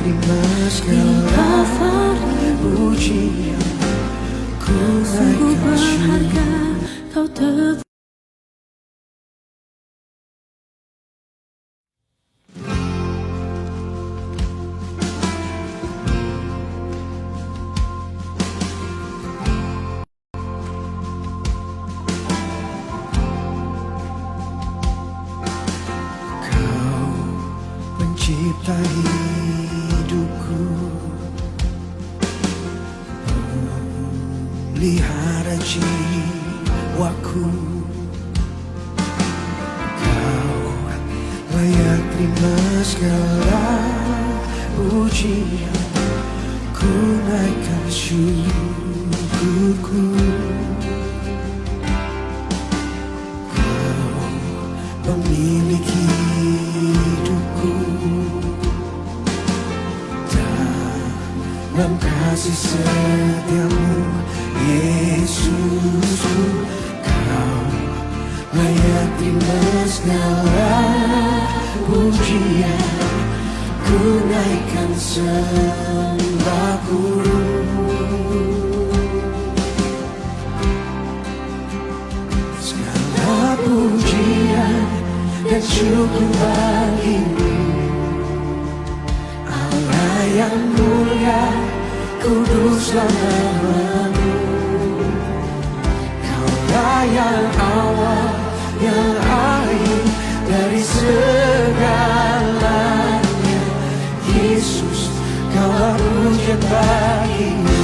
terima segala pujian. Ku Sungguh naikkan berharga kau Kau pencipta hidupku, pelihara jiwaku. Kau layak terima segala pujian. Ku naikkan syukurku. Kau pemilik hidupku, dalam kasih setiamu Yesusku. Kau layak terima segala pujian. Ku naikkan sembahku. Segala pujian dan syukur bagimu, Allah yang mulia, kuduslah namamu. Kaulah yang awal, yang akhir dari segalanya. Yesus, kaulah pujian bagimu.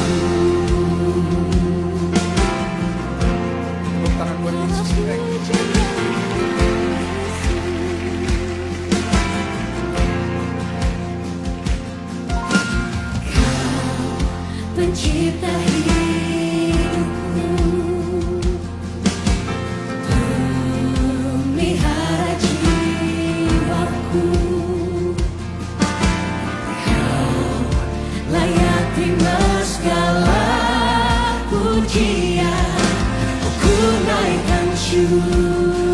Tepuk tangan buat Yesus. pencipta hidupku, pelihara jiwaku. Kau layak terima segala pujian. Ku naikkan syukurku.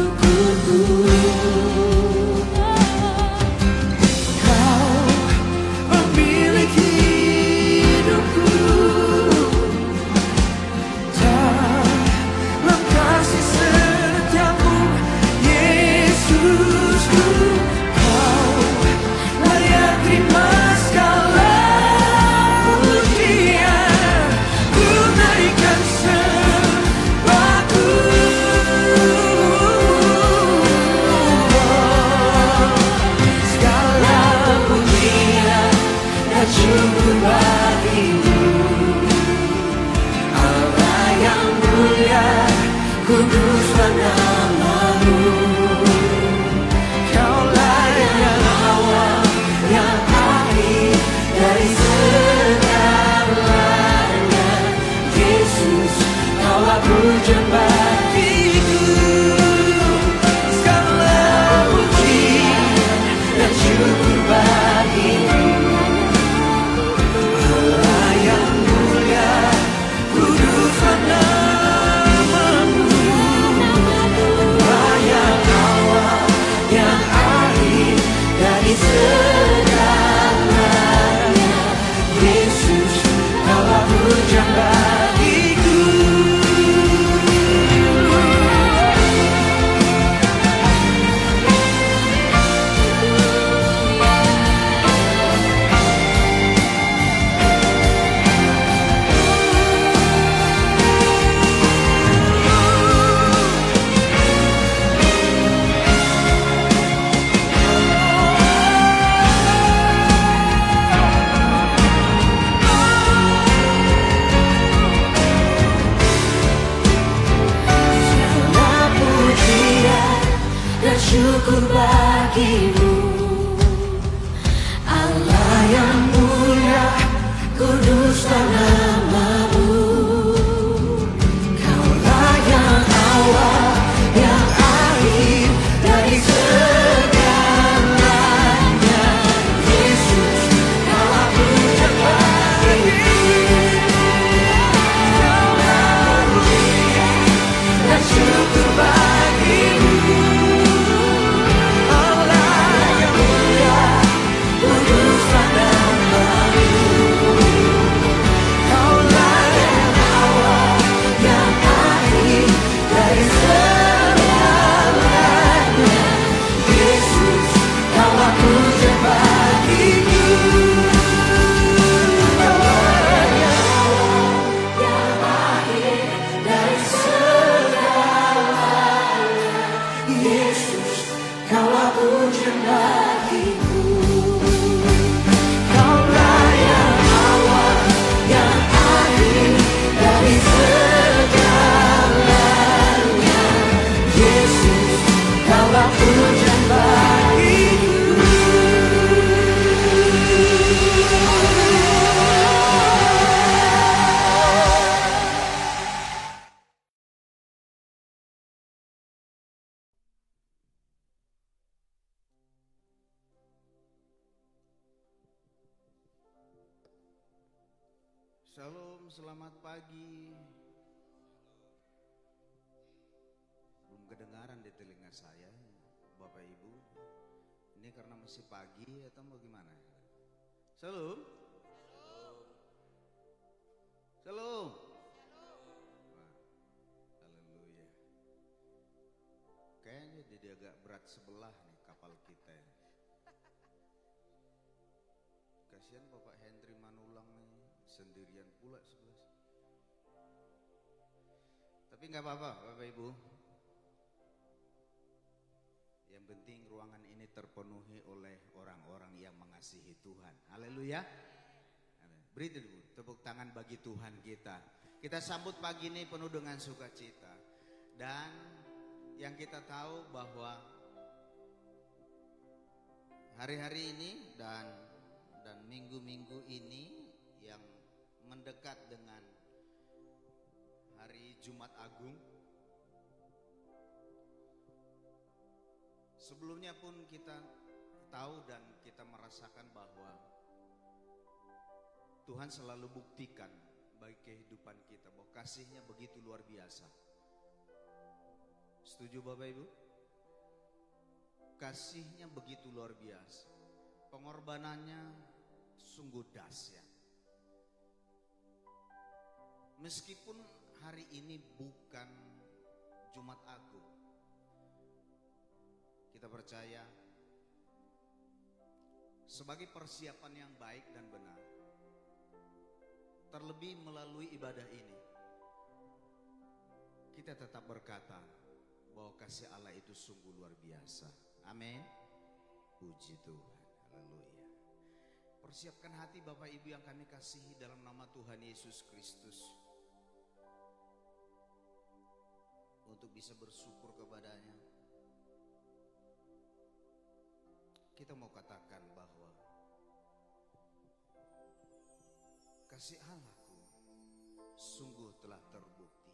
Syukur bagimu, Allah yang mulia, kuduslah namamu. Kaulah yang awal, yang akhir dari segalanya. Yesus, kaulah pujian bagiku. Segala pujian dan syukur bagimu, Shalom, selamat pagi. Belum kedengaran di telinga saya, Bapak Ibu. Ini karena masih pagi atau bagaimana? Shalom. Shalom. Wah, haleluya. Kayaknya jadi agak berat sebelah nih kapal kita. Kasihan Bapak Hendri Manulang nih, sendirian pula sebelah. Tapi nggak apa-apa Bapak Ibu. Yang penting ruangan ini terpenuhi oleh orang-orang yang mengasihi Tuhan. Haleluya. Beri dulu tepuk tangan bagi Tuhan kita. Kita sambut pagi ini penuh dengan sukacita. Dan yang kita tahu bahwa hari-hari ini dan minggu-minggu ini yang mendekat dengan hari Jumat Agung. Sebelumnya pun kita tahu dan kita merasakan bahwa Tuhan selalu buktikan bagi kehidupan kita bahwa kasih-Nya begitu luar biasa. Setuju Bapak Ibu? Kasih-Nya begitu luar biasa. Pengorbanannya sungguh dahsyat. Meskipun hari ini bukan Jumat Agung, kita percaya sebagai persiapan yang baik dan benar, terlebih melalui ibadah ini, kita tetap berkata bahwa kasih Allah itu sungguh luar biasa. Amin. Puji Tuhan. Haleluya. Persiapkan hati Bapak Ibu yang kami kasihi dalam nama Tuhan Yesus Kristus, untuk bisa bersyukur kepadanya. Kita mau katakan bahwa kasih Allah-Ku sungguh telah terbukti.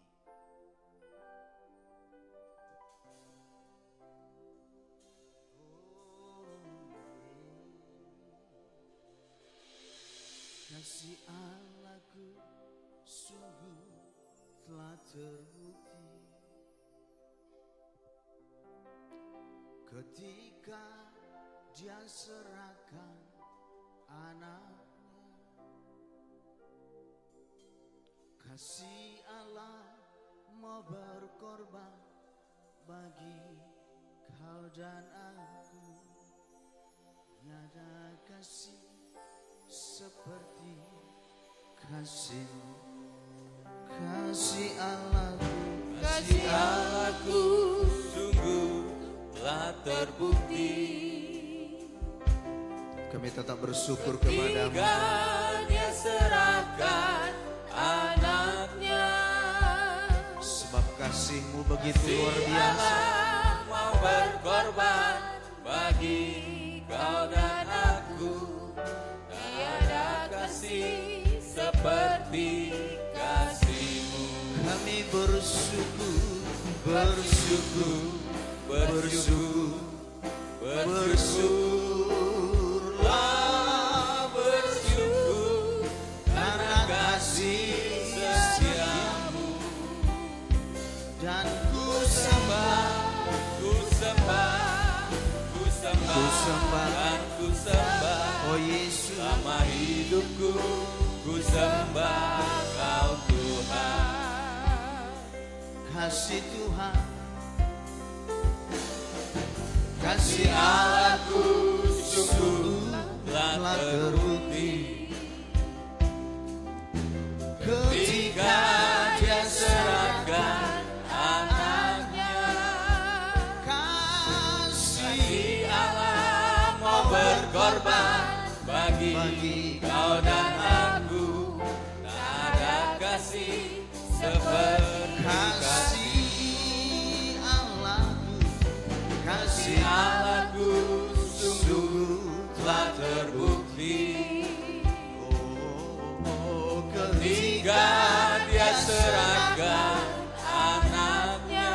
Kasih Allah-Ku sungguh telah terbukti ketika Dia serahkan anaknya. Kasih Allah mau berkorban bagi kau dan aku. Tiada kasih seperti kasih-Mu. Kasih Allah-Ku, Kasih Allah-Ku sungguh telah terbukti. Kami tetap bersyukur kepada-Mu. Ketika Dia serahkan anaknya, Sebab kasih-Mu begitu luar kasih biasa. Allah mau berkorban bagi kau dan aku. Tiada kasih seperti kasih-Mu. Kami bersyukur, bersyukur, bersyukur, bersyukurlah, bersyukur karena kasih setia-Mu. Dan ku sembah, Ku sembah, ku sembah, ku sembah, dan ku sembah. oh Yesus. Selama hidupku ku sembah Kau Tuhan. Kasih Tuhan, kasih Kasih Allah-Ku sungguh telah terbukti ketika Dia serahkan anaknya. Kasih Allah mau berkorban bagi kau dan aku. Tak ada kasih seperti kasih Allah-Ku, kasih Allah-Ku sungguh telah terbukti ketika Dia serahkan anaknya.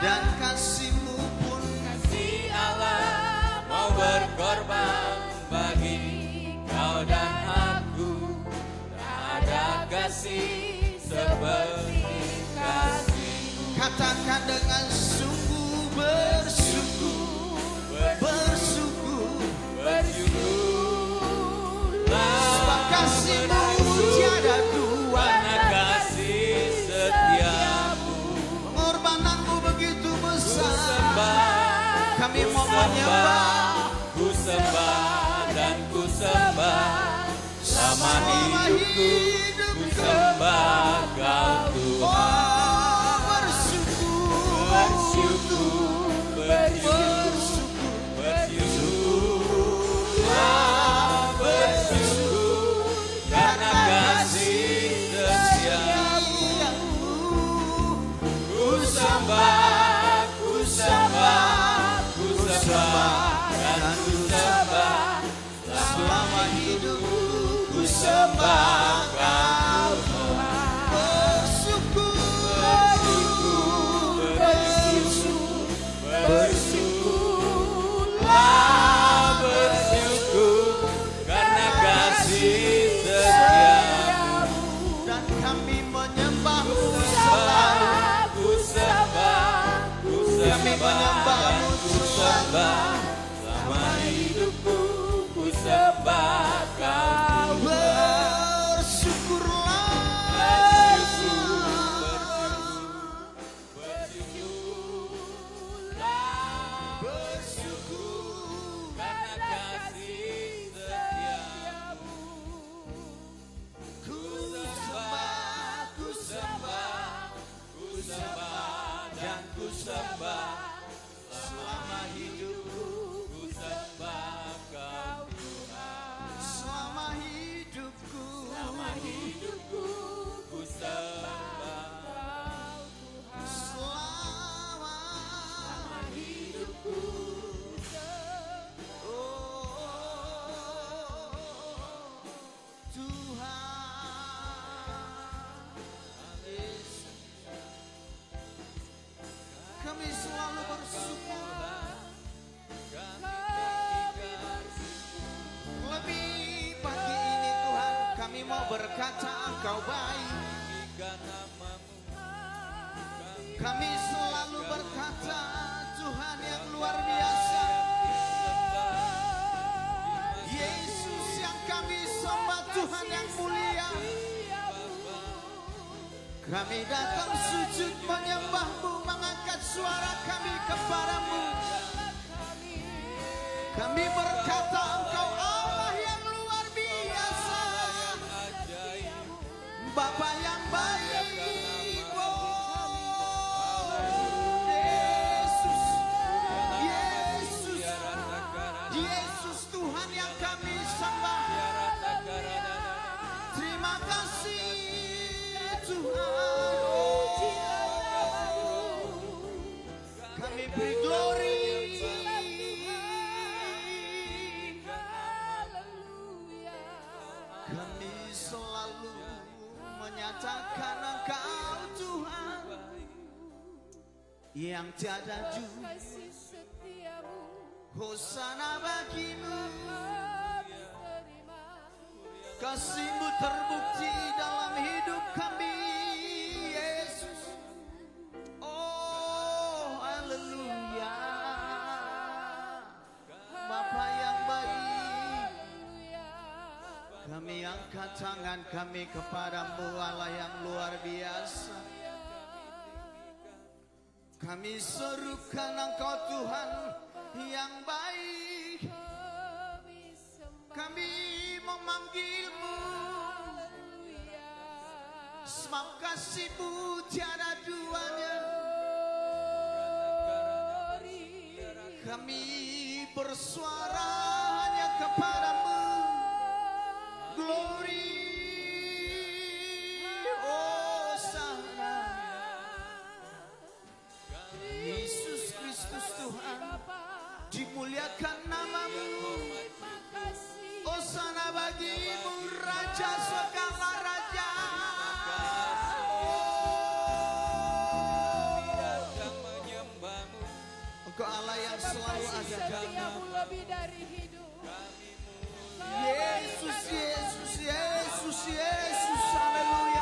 dan kasih-Mu pun Kasih Allah mau berkorban bagi kau dan aku. Tak ada kasih seperti kasih. Katakan dengan sungguh bersyukur, bersyukur, Bersyukurlah sebab kasih-Mu tiada dua, karena kasih setiamu. pengorbanan-Mu begitu besar. Sembah, Kami mau menyembah ku sembah dan ku sembah. Selama hidupku ku sembah Kau Tuhan. bersyukur, Bersyukur, bersyukur, bersyukurlah, bersyukur karena kasih setiamu. Ku sembah, ku sembah, ku sembah dan ku sembah. Selama hidupku ku sembah Kau Tuhan. bersyukur, Bersyukurlah, bersyukur karena kasih setiamu. dan kami menyembah-Mu Ku sembah, ku sembah, ku sembah, ku sembah. Selama hidupku ku sembah Kau. bersyukurlah, Bersyukur karena kasih setiamu. Ku sembah, ku sembah, ku sembah dan ku sembah. Selama hidupku ku sembah Kau Tuhan. selama hidupku, Selama hidupku ku sembah Kau Tuhan. selama Hidupku Tuhan Yesus, kami selalu bersyukur. Lebih pagi ini Tuhan, kami mau berkata Engkau baik. Kami selalu berkata Tuhan yang luar biasa. Yesus yang kami sembah, Tuhan yang mulia. Kami datang sujud menyembah-Mu, mengangkat suara kami kepadamu. Kami berkata Engkau Allah yang luar biasa, Bapa yang baik. Oh, Yesus, Yesus, Yesus Tuhan yang kami sembah. Terima kasih Tuhan. Kami beri glory. Kami selalu menyatakan Engkau Tuhan yang tiada dunia. Hosana bagimu, kasih-Mu terbukti dalam hidup kami, Yesus. Oh, haleluya. Bapa yang baik, kami angkat tangan kami kepadamu, Allah yang luar biasa. Kami serukan Engkau Tuhan yang baik. Kami memanggil-Mu, sebab kasih-Mu tiada duanya. Kami bersuara hanya kepadamu. Glory, oh sana. Yesus Kristus Tuhan, dimuliakan nama-Mu. Hosana bagi-Mu, Raja segala raja. Engkau Allah yang selalu ada. Setiamu lebih dari hidup. Yesus, Yesus, Yesus, Yesus, haleluya.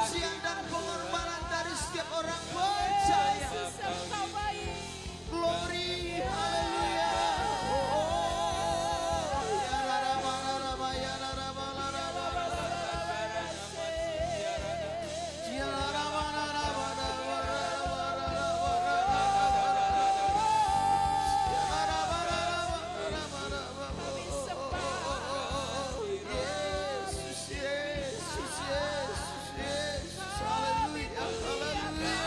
pujian dan pengorbanan dari setiap orang percaya. Yesus Engkau baik. Glory, haleluya. Oh, ya la la ba la la ba, ya la la ba la la ba la la ba. Ya la la ba la la ba la la ba la la ba la la ba la la ba. Ya la la ba la la ba la la ba la la ba. Kami sembah. Yesus, Yesus, Yesus, Yesus, haleluya, haleluya.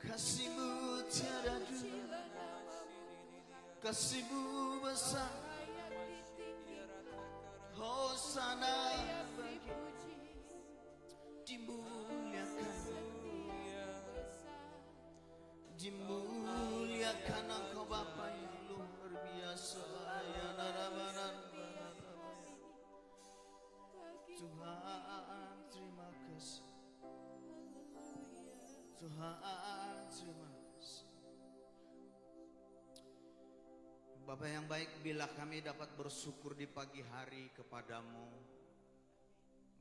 Kasih-Mu tiada dunia, Kasih-Mu besar, Hosana dimuliakan, dimuliakan Engkau Bapa yang luar biasa. Ya narabana, Tuhan terima kasih, Tuhan terima kasih. Bapa yang baik, bila kami dapat bersyukur di pagi hari kepadamu,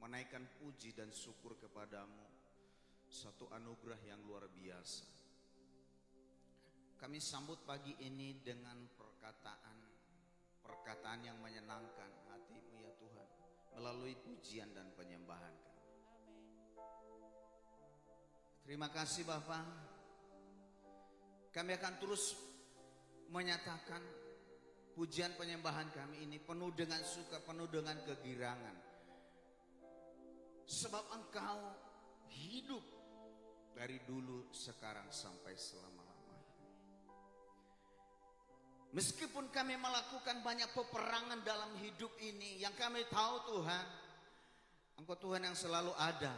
menaikkan puji dan syukur kepadamu, satu anugerah yang luar biasa. Kami sambut pagi ini dengan perkataan yang menyenangkan hati-Mu ya Tuhan, melalui pujian dan penyembahan kami. Terima kasih Bapa. Kami akan terus menyatakan pujian penyembahan kami ini penuh dengan suka, penuh dengan kegirangan. Sebab Engkau hidup dari dulu, sekarang, sampai selama-lamanya. Meskipun kami melakukan banyak peperangan dalam hidup ini, yang kami tahu Tuhan, Engkau Tuhan yang selalu ada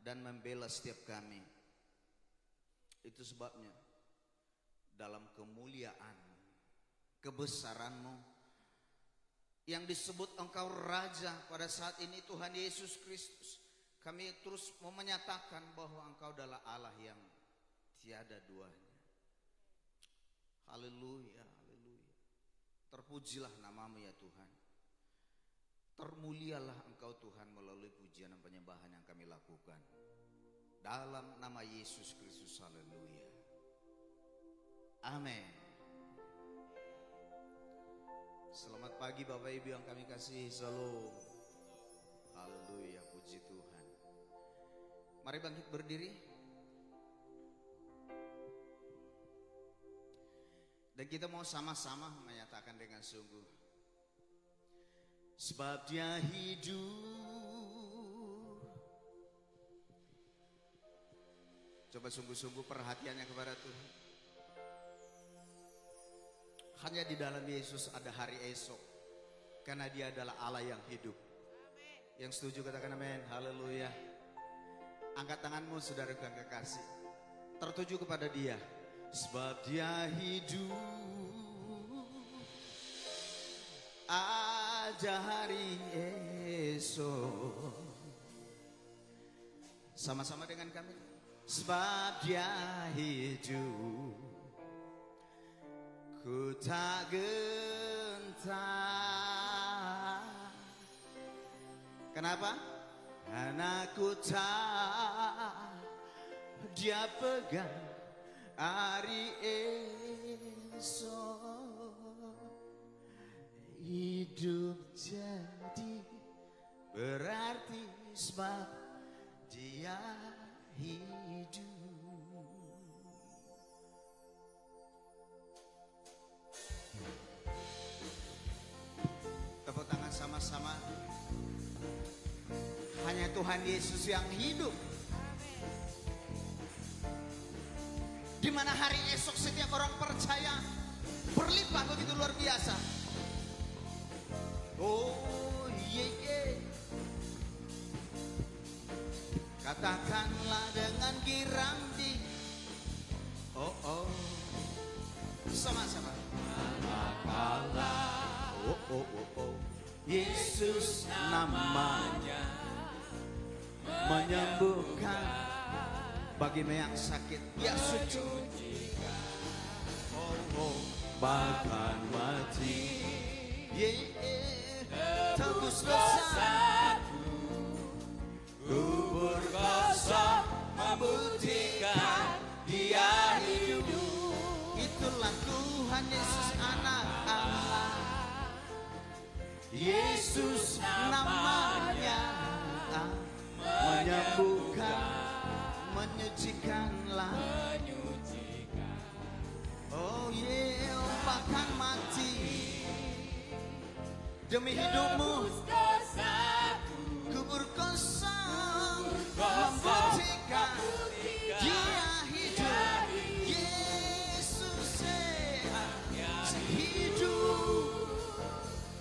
dan membela setiap kami. Itu sebabnya dalam kemuliaan, kebesaran-Mu, yang disebut Engkau Raja pada saat ini Tuhan Yesus Kristus, kami terus mau menyatakan bahwa Engkau adalah Allah yang tiada duanya. Haleluya, haleluya. Terpujilah nama-Mu ya Tuhan. Termulialah Engkau Tuhan melalui pujian dan penyembahan yang kami lakukan. Dalam nama Yesus Kristus, haleluya. Amin. Selamat pagi Bapak Ibu yang kami kasih, shalom. Haleluya, puji Tuhan. Mari bangkit berdiri. Dan kita mau sama-sama menyatakan dengan sungguh. Sebab Dia hidup. Coba sungguh-sungguh perhatiannya kepada Tuhan. Hanya di dalam Yesus ada hari esok. Karena Dia adalah Allah yang hidup. Yang setuju katakan amin. Haleluya. Angkat tanganmu saudara yang kekasih. Tertuju kepada Dia. Sebab Dia hidup. Ada hari esok. Sama-sama dengan kami. Sebab Dia hidup. Ku tak gentar. Kenapa? Karena ku tak Dia pegang hari esok. Hidup jadi berarti sebab Dia hidup. Tepuk tangan sama-sama. Hanya Tuhan Yesus yang hidup. Di mana hari esok setiap orang percaya berlimpah begitu luar biasa. Oh yeah. Katakanlah dengan girang di. Oh. Sama-sama. Manakala Oh. Yesus namanya menyembuhkan. Bagimu yang sakit, ya suci, Bahkan mati tebus dosa. Kubur kosong membuktikan Dia hidup. Itulah Tuhan Yesus anak Allah. Yesus namanya menyembuhkan, menyucikanlah. Oh yeah, bahkan mati demi hidupmu. Kubur kosong membuktikan Dia hidup. Yesus hidup.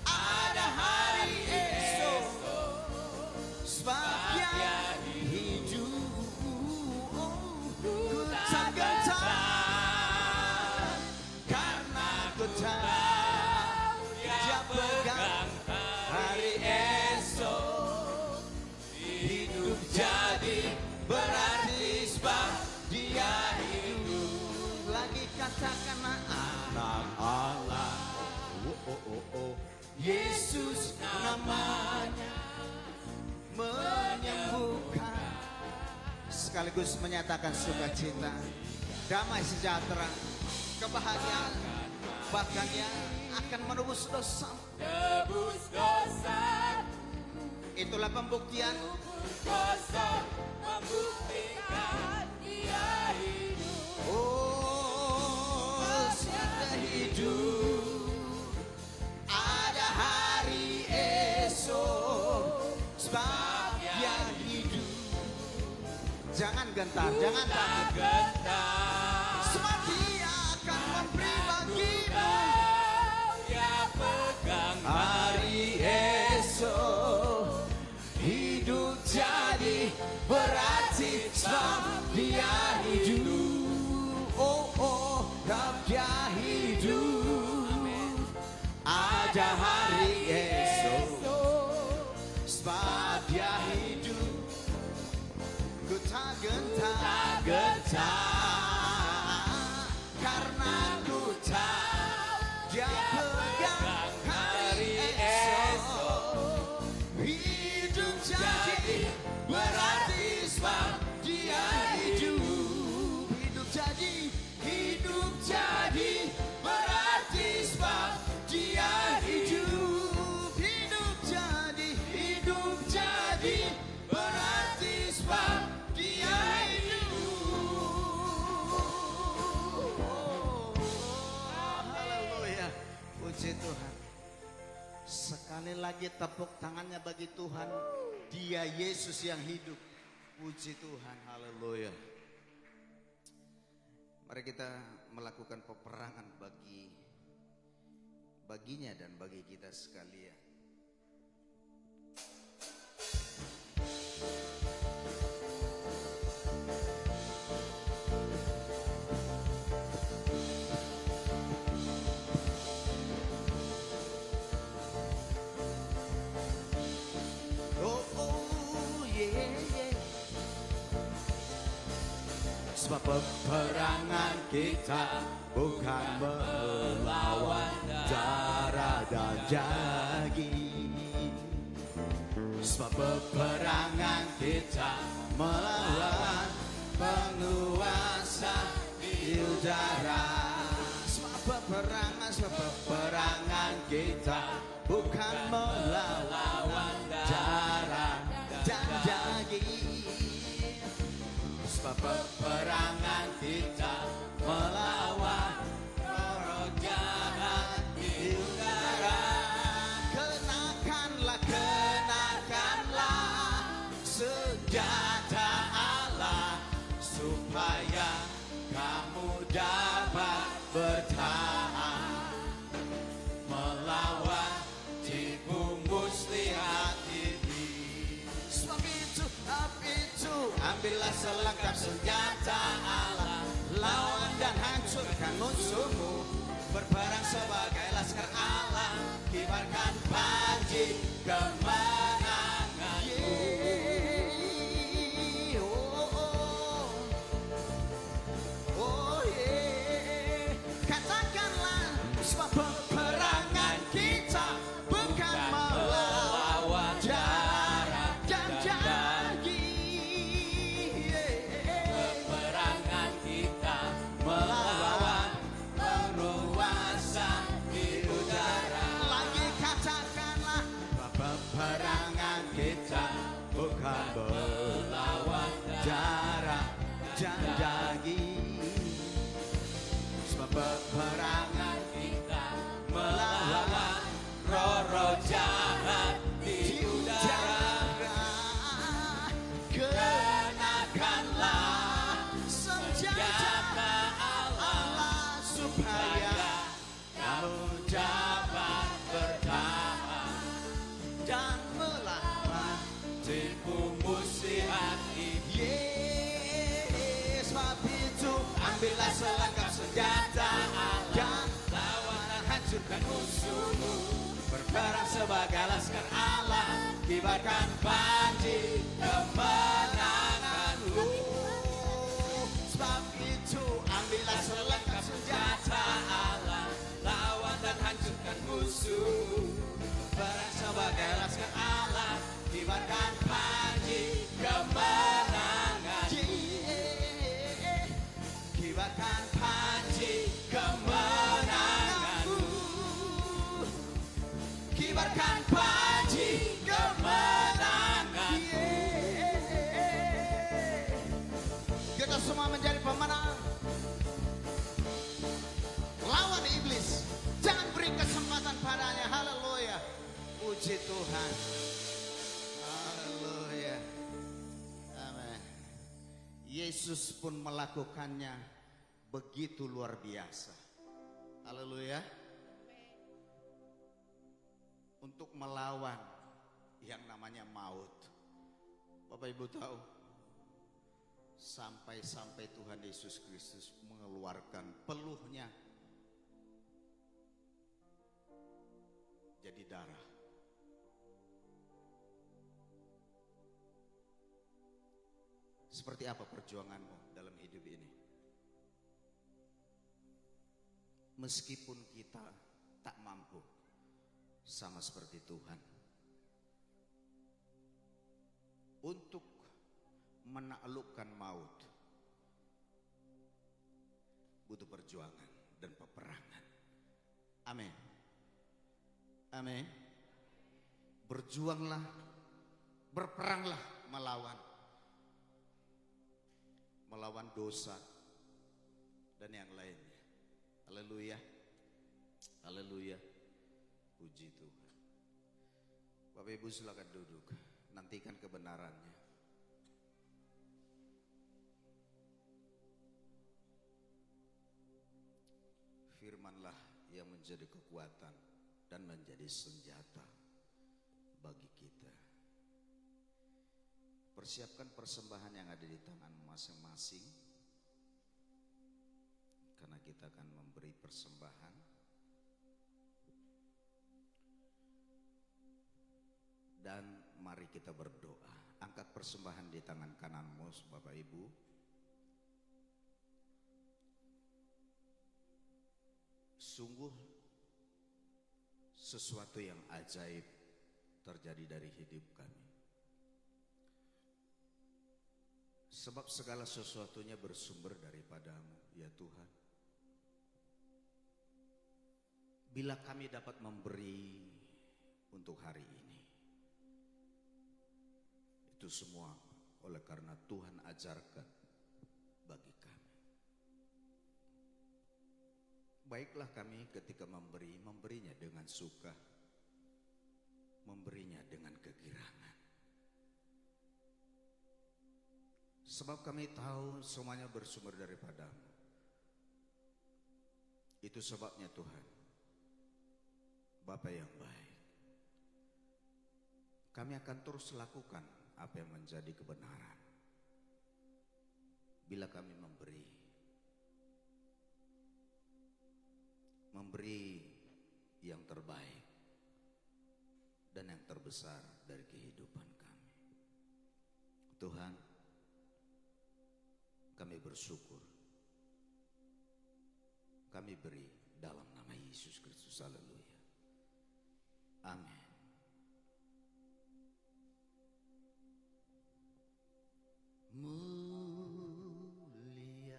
Ada hari esok sebab Dia hidup. Ku tak gentar karena ku tahu Dia pegang hari esok. Hidup jadi berarti sebab Dia hidup. Lagi katakan anak Allah. Yesus namanya menyembuhkan, sekaligus menyatakan sukacita, damai sejahtera, kebahagiaan, bahkan yang akan menebus dosa. Tebus dosa. Itulah pembuktian. Kosong membuktikan Dia hidup. Oh, sudah hidup. Ada hari esok sebab Dia hidup. Jangan gentar, jangan takut. Sebab Dia akan memberi bagimu Dia pegang hari esok. Hidup jadi berarti sebab Dia hidup. Oh, Dia hidup. Ada hari esok sebab Dia hidup. Ku tak gentar karena ku tahu Dia pegang hari esok. Hidup jadi berarti sebab Dia hidup. Hidup jadi berarti sebab Dia hidup. Hidup jadi berarti sebab Dia hidup. Haleluya, puji Tuhan. Sekali lagi tepuk tangannya bagi Tuhan. Dia Yesus yang hidup. Puji Tuhan, haleluya. Mari kita melakukan peperangan baginya dan bagi kita sekalian. Sebab peperangan kita bukan melawan darah dan daging. Sebab peperangan kita melawan penguasa di udara. Sebab peperangan kita bukan melawan darah dan daging. Sebab peperangan kita melawan roh jahat di udara. Kenakanlah senjata Allah supaya kamu dapat bertahan melawan tipu muslihat ini. Sebab itu ambillah selengkap senjata Allah, lawan dan hancurkan musuhmu. Berperang sebagai laskar Allah, kibarkan panji janji kemenanganmu. Katakanlah, sebab peperangan kita bukan melawan darah dan daging. Peperangan kita melawan penguasa di udara. Lagi katakanlah, peperangan kita bukan melawan darah dan daging. Sebab peperangan Kita melawan roh-roh jahat di udara. kenakanlah senjata Allah supaya kamu dapat bertahan dan melawan Tipu muslihat itu. Sebab itu ambillah selangkap senjata Allah, Lawan dan hancurkan musuhmu. berperang sebagai laskar Allah, kibarkan panji kemenanganmu. Sebab itu ambillah selangkap senjata Allah, lawan dan hancurkan musuh. berperang sebagai laskar Allah, kibarkan panji Kemenangan, kibarkan panji kemenanganmu. kibarkan panji Kemenangan, kita semua menjadi pemenang. Lawan iblis, jangan beri kesempatan padanya. Haleluya, puji Tuhan. Haleluya, amin. Yesus pun melakukannya begitu luar biasa. Haleluya. Untuk melawan yang namanya maut. Bapak Ibu tahu, sampai Tuhan Yesus Kristus mengeluarkan peluhnya jadi darah. Seperti apa perjuanganmu dalam hidup ini? Meskipun kita tak mampu, sama seperti Tuhan, untuk menaklukkan maut butuh perjuangan dan peperangan. Amin. Amin. Berjuanglah, berperanglah melawan dosa dan yang lainnya. Haleluya. Haleluya. Puji Tuhan. Bapak Ibu silakan duduk. Nantikan kebenarannya. Firmanlah yang menjadi kekuatan dan menjadi senjata bagi kita. Persiapkan persembahan yang ada di tangan masing-masing, karena kita akan memberi persembahan. Dan mari kita berdoa. Angkat persembahan di tangan kananmu, Bapak Ibu. Sungguh sesuatu yang ajaib terjadi dari hidup kami. Sebab segala sesuatunya bersumber daripada-Mu, ya Tuhan. Bila kami dapat memberi untuk hari ini, itu semua oleh karena Tuhan ajarkan bagi kami. Baiklah kami ketika memberinya dengan suka, memberinya dengan kegirangan. Sebab kami tahu semuanya bersumber daripada-Mu. Itu sebabnya Tuhan, Bapa yang baik, kami akan terus lakukan apa yang menjadi kebenaran. Bila kami memberi yang terbaik dan terbesar dari kehidupan kami. Tuhan, kami bersyukur. Kami beri dalam nama Yesus Kristus. Haleluya. Amin. Mulia mulia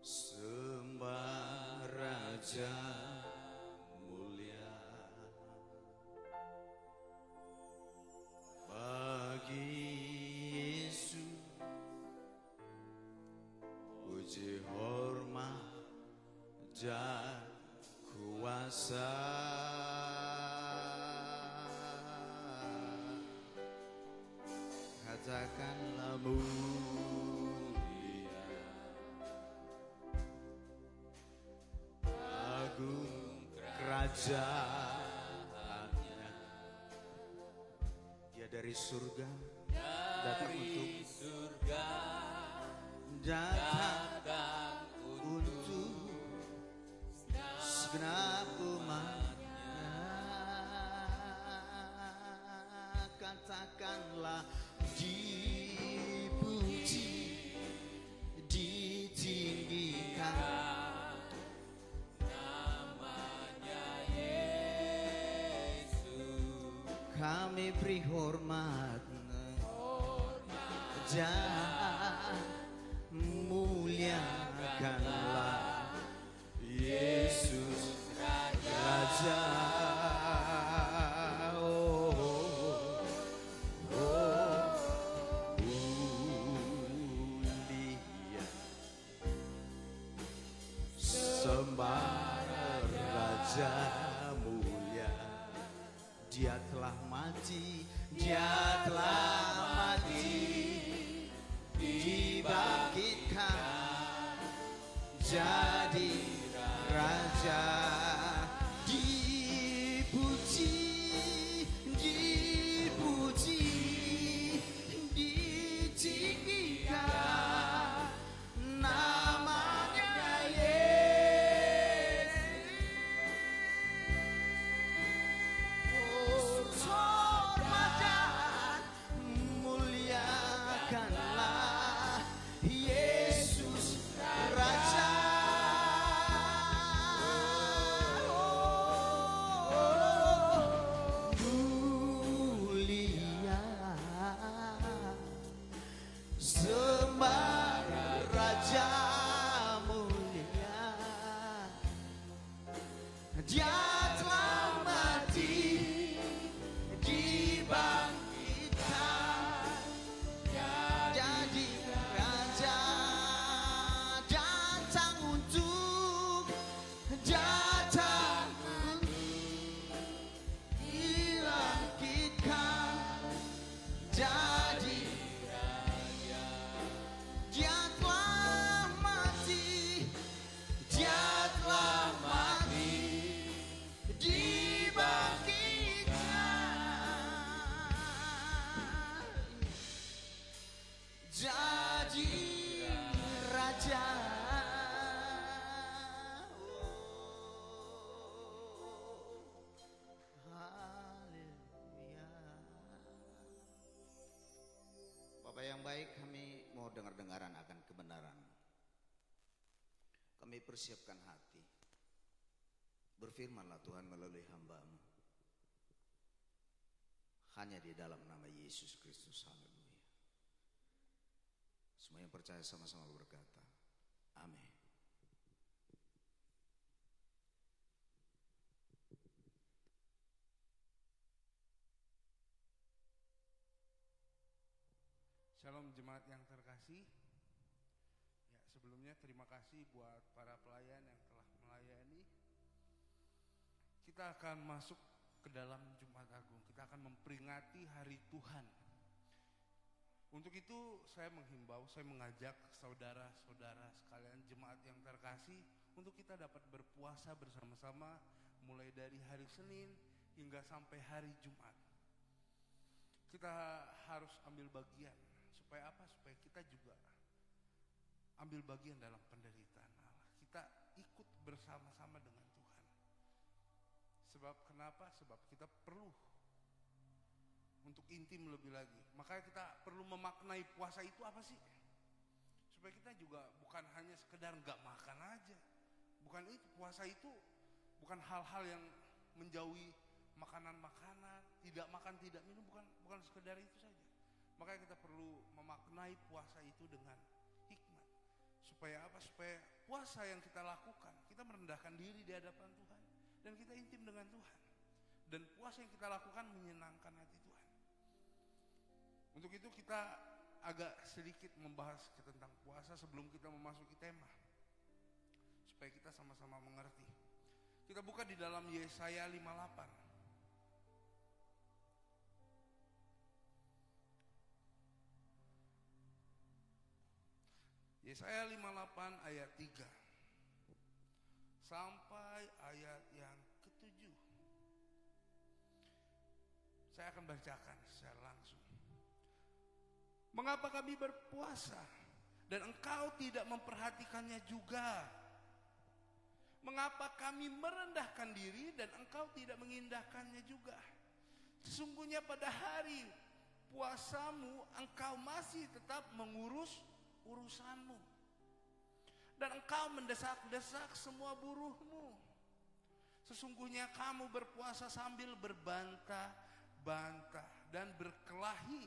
sembah Raja mulia bagi Yesus, puji hormat dan kuasa. Katakanlah mulia, agung kerajaannya. Dia dari surga datang Dari untuk surga datang datang untuk segenap umatnya. Katakanlah dipuji, ditinggikan namanya Yesus. kami beri hormat dan muliakanlah Yesus Raja. Oh, mulia sembah Raja mulia. Dia telah mati, dia telah mati, dibangkitkan jadi Raja. Dipuji, dipuji, ditinggikan namanya Yesus. Hormat dan muliakanlah Yesus Raja. Mulia sembah Raja mulia. Dia telah mati, dibangkitkan jadi Raja. Datang untuk dibangkitkan jadi Raja. Dia telah mati, dia telah mati, dibangkitkan jadi Raja. Haleluya. Bapak yang baik, kami mau dengar-dengaran akan kebenaran. Kami persiapkan hati. Berfirmanlah Tuhan melalui hamba-Mu. Hanya di dalam nama Yesus Kristus. Haleluya. Semua yang percaya sama-sama berkata, amin. Shalom jemaat yang terkasih. Ya, sebelumnya terima kasih buat para pelayan yang telah melayani. Kita akan masuk ke dalam Jumat Agung. Kita akan memperingati hari Tuhan. Untuk itu saya menghimbau, saya mengajak saudara-saudara sekalian jemaat yang terkasih untuk kita dapat berpuasa bersama-sama mulai dari hari Senin hingga sampai hari Jumat. Kita harus ambil bagian. Supaya apa? Supaya kita juga ambil bagian dalam penderitaan Allah. Kita ikut bersama-sama dengan Tuhan. Sebab kenapa? Sebab kita perlu untuk intim lebih lagi. Makanya kita perlu memaknai puasa itu apa sih? Supaya kita juga bukan hanya sekedar nggak makan aja. Bukan itu, puasa itu bukan hal-hal yang menjauhi makanan-makanan, tidak makan, tidak minum, bukan sekedar itu saja. Makanya kita perlu memaknai puasa itu dengan hikmat. Supaya apa? Supaya puasa yang kita lakukan, kita merendahkan diri di hadapan Tuhan dan kita intim dengan Tuhan. Dan puasa yang kita lakukan menyenangkan hati Tuhan. Untuk itu kita agak sedikit membahas tentang puasa sebelum kita memasuki tema. Supaya kita sama-sama mengerti. Kita buka di dalam Yesaya 58. Yesaya 58 ayat 3 sampai ayat yang ke-7. Saya akan bacakan secara langsung. Mengapa kami berpuasa dan engkau tidak memperhatikannya juga? Mengapa kami merendahkan diri dan engkau tidak mengindahkannya juga? Sesungguhnya pada hari puasamu engkau masih tetap mengurus urusanmu. Dan engkau mendesak-desak semua buruhmu. Sesungguhnya kamu berpuasa sambil berbantah-bantah dan berkelahi.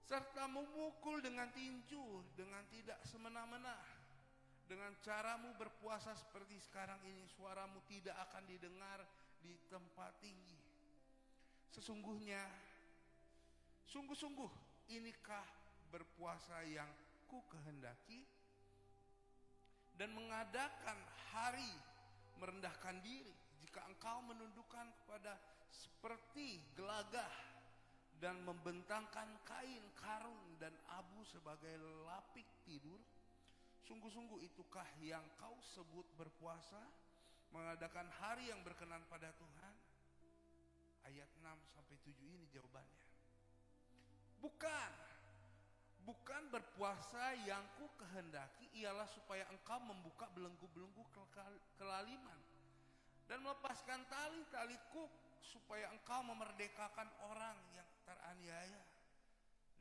Serta memukul dengan tinju dengan tidak semena-mena. Dengan caramu berpuasa seperti sekarang ini, suaramu tidak akan didengar di tempat tinggi. Sungguh-sungguh inikah berpuasa yang ku kehendaki dan mengadakan hari merendahkan diri jika engkau menundukkan kepada seperti gelagah dan membentangkan kain karung dan abu sebagai lapik tidur. Sungguh-sungguh itukah yang kau sebut berpuasa, mengadakan hari yang berkenan pada Tuhan? Ayat 6-7 ini jawabannya. Bukan berpuasa yang ku kehendaki ialah supaya engkau membuka belenggu-belenggu kelaliman dan melepaskan tali-tali kuk, supaya engkau memerdekakan orang yang teraniaya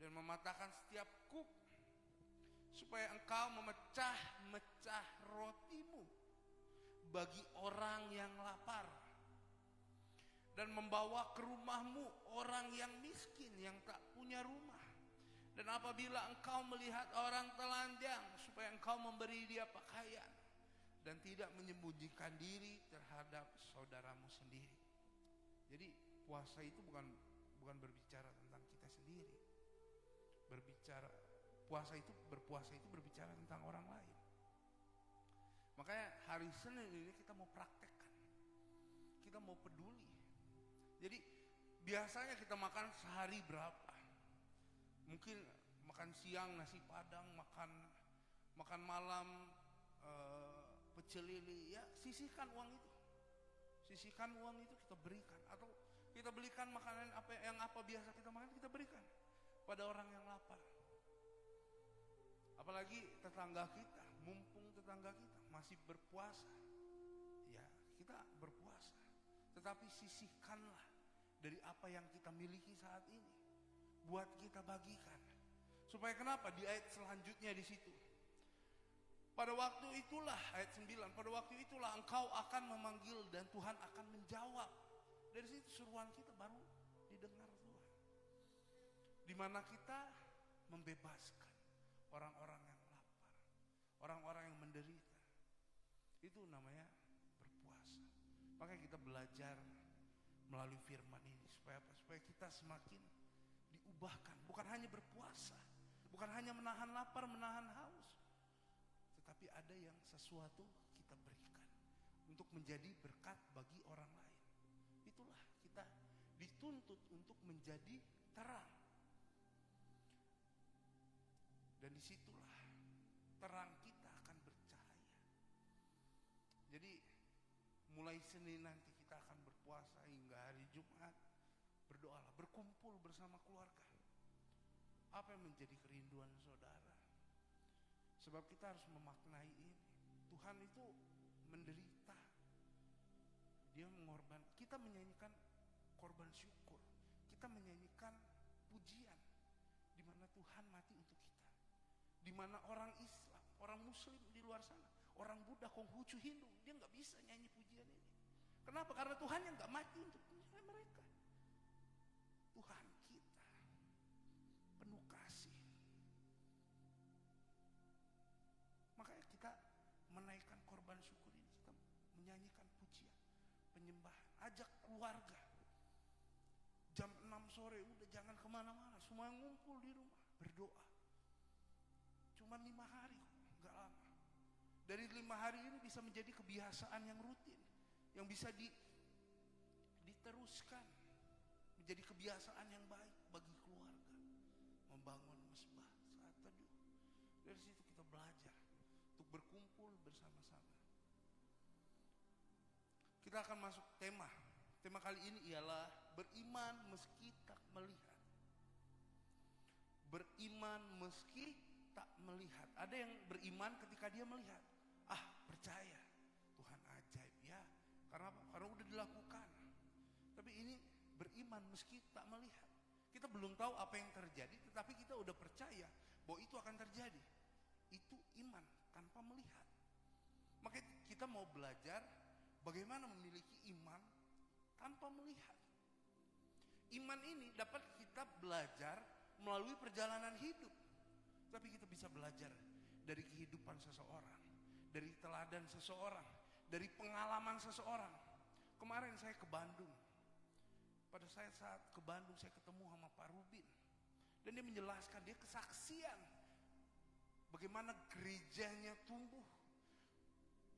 dan mematahkan setiap kuk, supaya engkau memecah-mecah rotimu bagi orang yang lapar dan membawa ke rumahmu orang yang miskin yang tak punya rumah. Dan apabila engkau melihat orang telanjang, supaya engkau memberi dia pakaian dan tidak menyembunyikan diri terhadap saudaramu sendiri. Jadi puasa itu bukan berbicara tentang kita sendiri. Berpuasa itu berbicara tentang orang lain. Makanya hari Senin ini kita mau praktekkan. Kita mau peduli. Jadi biasanya kita makan sehari berapa? Mungkin makan siang nasi padang, makan malam pecel lele, ya sisihkan uang itu. Sisihkan uang itu kita berikan, atau kita belikan makanan apa biasa kita makan, kita berikan pada orang yang lapar. Apalagi tetangga kita, mumpung tetangga kita masih berpuasa, ya kita berpuasa. Tetapi sisihkanlah dari apa yang kita miliki saat ini, buat kita bagikan. Supaya kenapa? Di ayat selanjutnya di situ. Pada waktu itulah, ayat 9, pada waktu itulah engkau akan memanggil dan Tuhan akan menjawab. Dari situ seruan kita baru didengar Tuhan. Di mana kita membebaskan orang-orang yang lapar, orang-orang yang menderita. Itu namanya berpuasa. Makanya kita belajar melalui firman ini supaya apa? Supaya kita semakin diubahkan, bukan hanya berpuasa, bukan hanya menahan lapar, menahan haus, tetapi ada yang sesuatu kita berikan untuk menjadi berkat bagi orang lain. disitulah kita dituntut untuk menjadi terang. Dan disitulah terang kita akan bercahaya. Jadi mulai Senin nanti kita akan berpuasa hingga hari Jumat. Berdoalah, berkumpul bersama keluarga. Apa yang menjadi kerinduan saudara? Sebab kita harus memaknai ini. Tuhan itu menderita. Dia mengorban. Kita menyanyikan korban syukur. Kita menyanyikan pujian. Di mana Tuhan mati untuk kita. Di mana orang Islam, orang Muslim di luar sana, orang Buddha, Konghucu, Hindu, dia nggak bisa nyanyi pujian ini. Kenapa? Karena Tuhan yang nggak mati untuk mereka. Tuhan kita penuh kasih. Makanya kita menaikkan korban syukur ini, kita menyanyikan pujian, penyembahan, ajak keluarga. Jam 6 sore udah jangan kemana-mana, semua ngumpul di rumah berdoa. Cuma 5 hari, nggak lama. Dari 5 hari ini bisa menjadi kebiasaan yang rutin, yang bisa diteruskan menjadi kebiasaan yang baik bagi keluarga. Membangun mesbah saat teduh. Dari situ kita belajar untuk berkumpul bersama-sama. Kita akan masuk tema. Tema kali ini ialah beriman meski tak melihat. Beriman meski tak melihat. Ada yang beriman ketika dia melihat. Percaya Tuhan ajaib ya. Karena apa? Karena udah dilakukan. Tapi ini beriman meski tak melihat. Kita belum tahu apa yang terjadi, tetapi kita udah percaya bahwa itu akan terjadi. Itu iman tanpa melihat. Maka kita mau belajar bagaimana memiliki iman tanpa melihat. Iman ini dapat kita belajar melalui perjalanan hidup. Tapi kita bisa belajar dari kehidupan seseorang, dari teladan seseorang, dari pengalaman seseorang. Kemarin saya ke Bandung. Pada saat ke Bandung saya ketemu sama Pak Rubin. Dan dia menjelaskan, dia kesaksian bagaimana gerejanya tumbuh.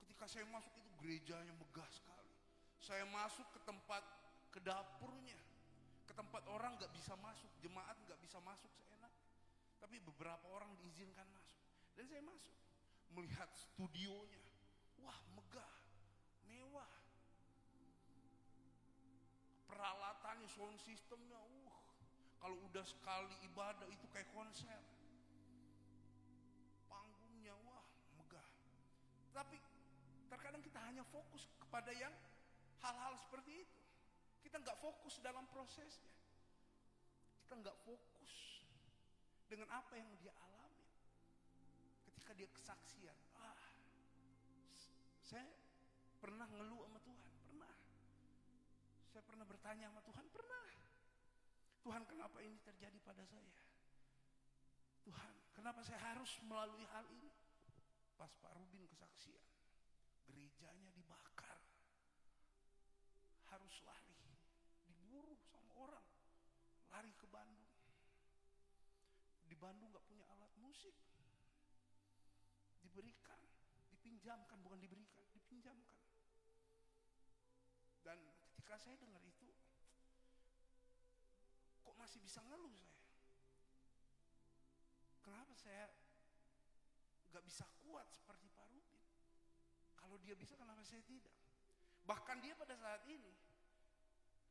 Ketika saya masuk itu gerejanya megah sekali. Saya masuk ke dapurnya, ke tempat orang gak bisa masuk, jemaat gak bisa masuk seenak. Tapi beberapa orang diizinkan masuk. Dan saya masuk, melihat studionya. Wah, megah, mewah. Peralatannya, sound systemnya, kalau udah sekali ibadah itu kayak konser. Panggungnya, wah, megah. Tapi terkadang kita hanya fokus kepada yang hal-hal seperti itu. Kita nggak fokus dalam prosesnya. Kita nggak fokus dengan apa yang dia alami. Ketika dia kesaksian, saya pernah ngeluh sama Tuhan, pernah. Saya pernah bertanya sama Tuhan, pernah. Tuhan, kenapa ini terjadi pada saya? Tuhan, kenapa saya harus melalui hal ini? Pas Pak Rubin kesaksian, gerejanya dibakar. Harus lari, diburu sama orang, lari ke Bandung. Di Bandung gak punya alat musik. Diberikan, dipinjamkan, bukan diberikan, dipinjamkan. Dan ketika saya dengar itu, kok masih bisa ngeluh saya? Kenapa saya gak bisa kuat seperti Pak Rubin? Kalau dia bisa, kenapa saya tidak? Bahkan dia pada saat ini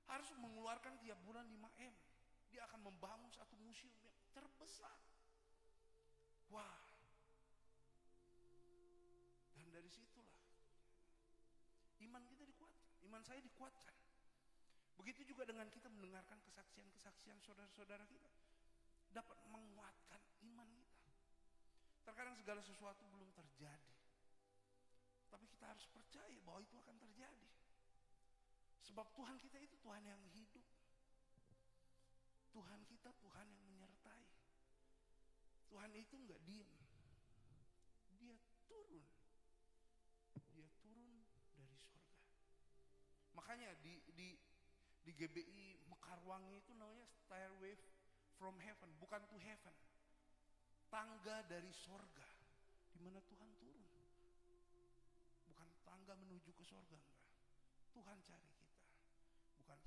harus mengeluarkan tiap bulan 5M. Dia akan membangun satu museum yang terbesar. Wah. Dan dari situlah iman kita dikuatkan, iman saya dikuatkan. Begitu juga dengan kita mendengarkan kesaksian-kesaksian saudara-saudara kita, dapat menguatkan iman kita. Terkadang segala sesuatu belum terjadi, tapi kita harus percaya bahwa itu akan terjadi. Sebab Tuhan kita itu Tuhan yang hidup. Tuhan kita Tuhan yang menyertai. Tuhan itu enggak diam. Dia turun. Dia turun dari surga. Makanya di GBI Mekarwangi itu namanya Stairway from Heaven, bukan to heaven. Tangga dari surga, di mana Tuhan turun. Bukan tangga menuju ke surga, enggak. Tuhan cari kita, bukan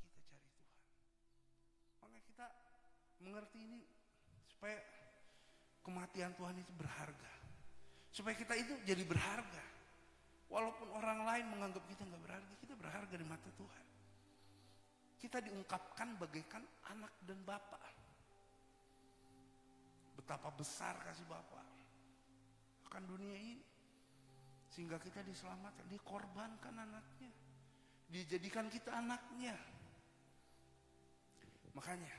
Makanya kita mengerti ini supaya kematian Tuhan itu berharga. Supaya kita itu jadi berharga. Walaupun orang lain menganggap kita nggak berharga, kita berharga di mata Tuhan. Kita diungkapkan bagaikan anak dan bapa. Betapa besar kasih Bapa akan dunia ini. Sehingga kita diselamatkan, dikorbankan anaknya. Dijadikan kita anaknya. Makanya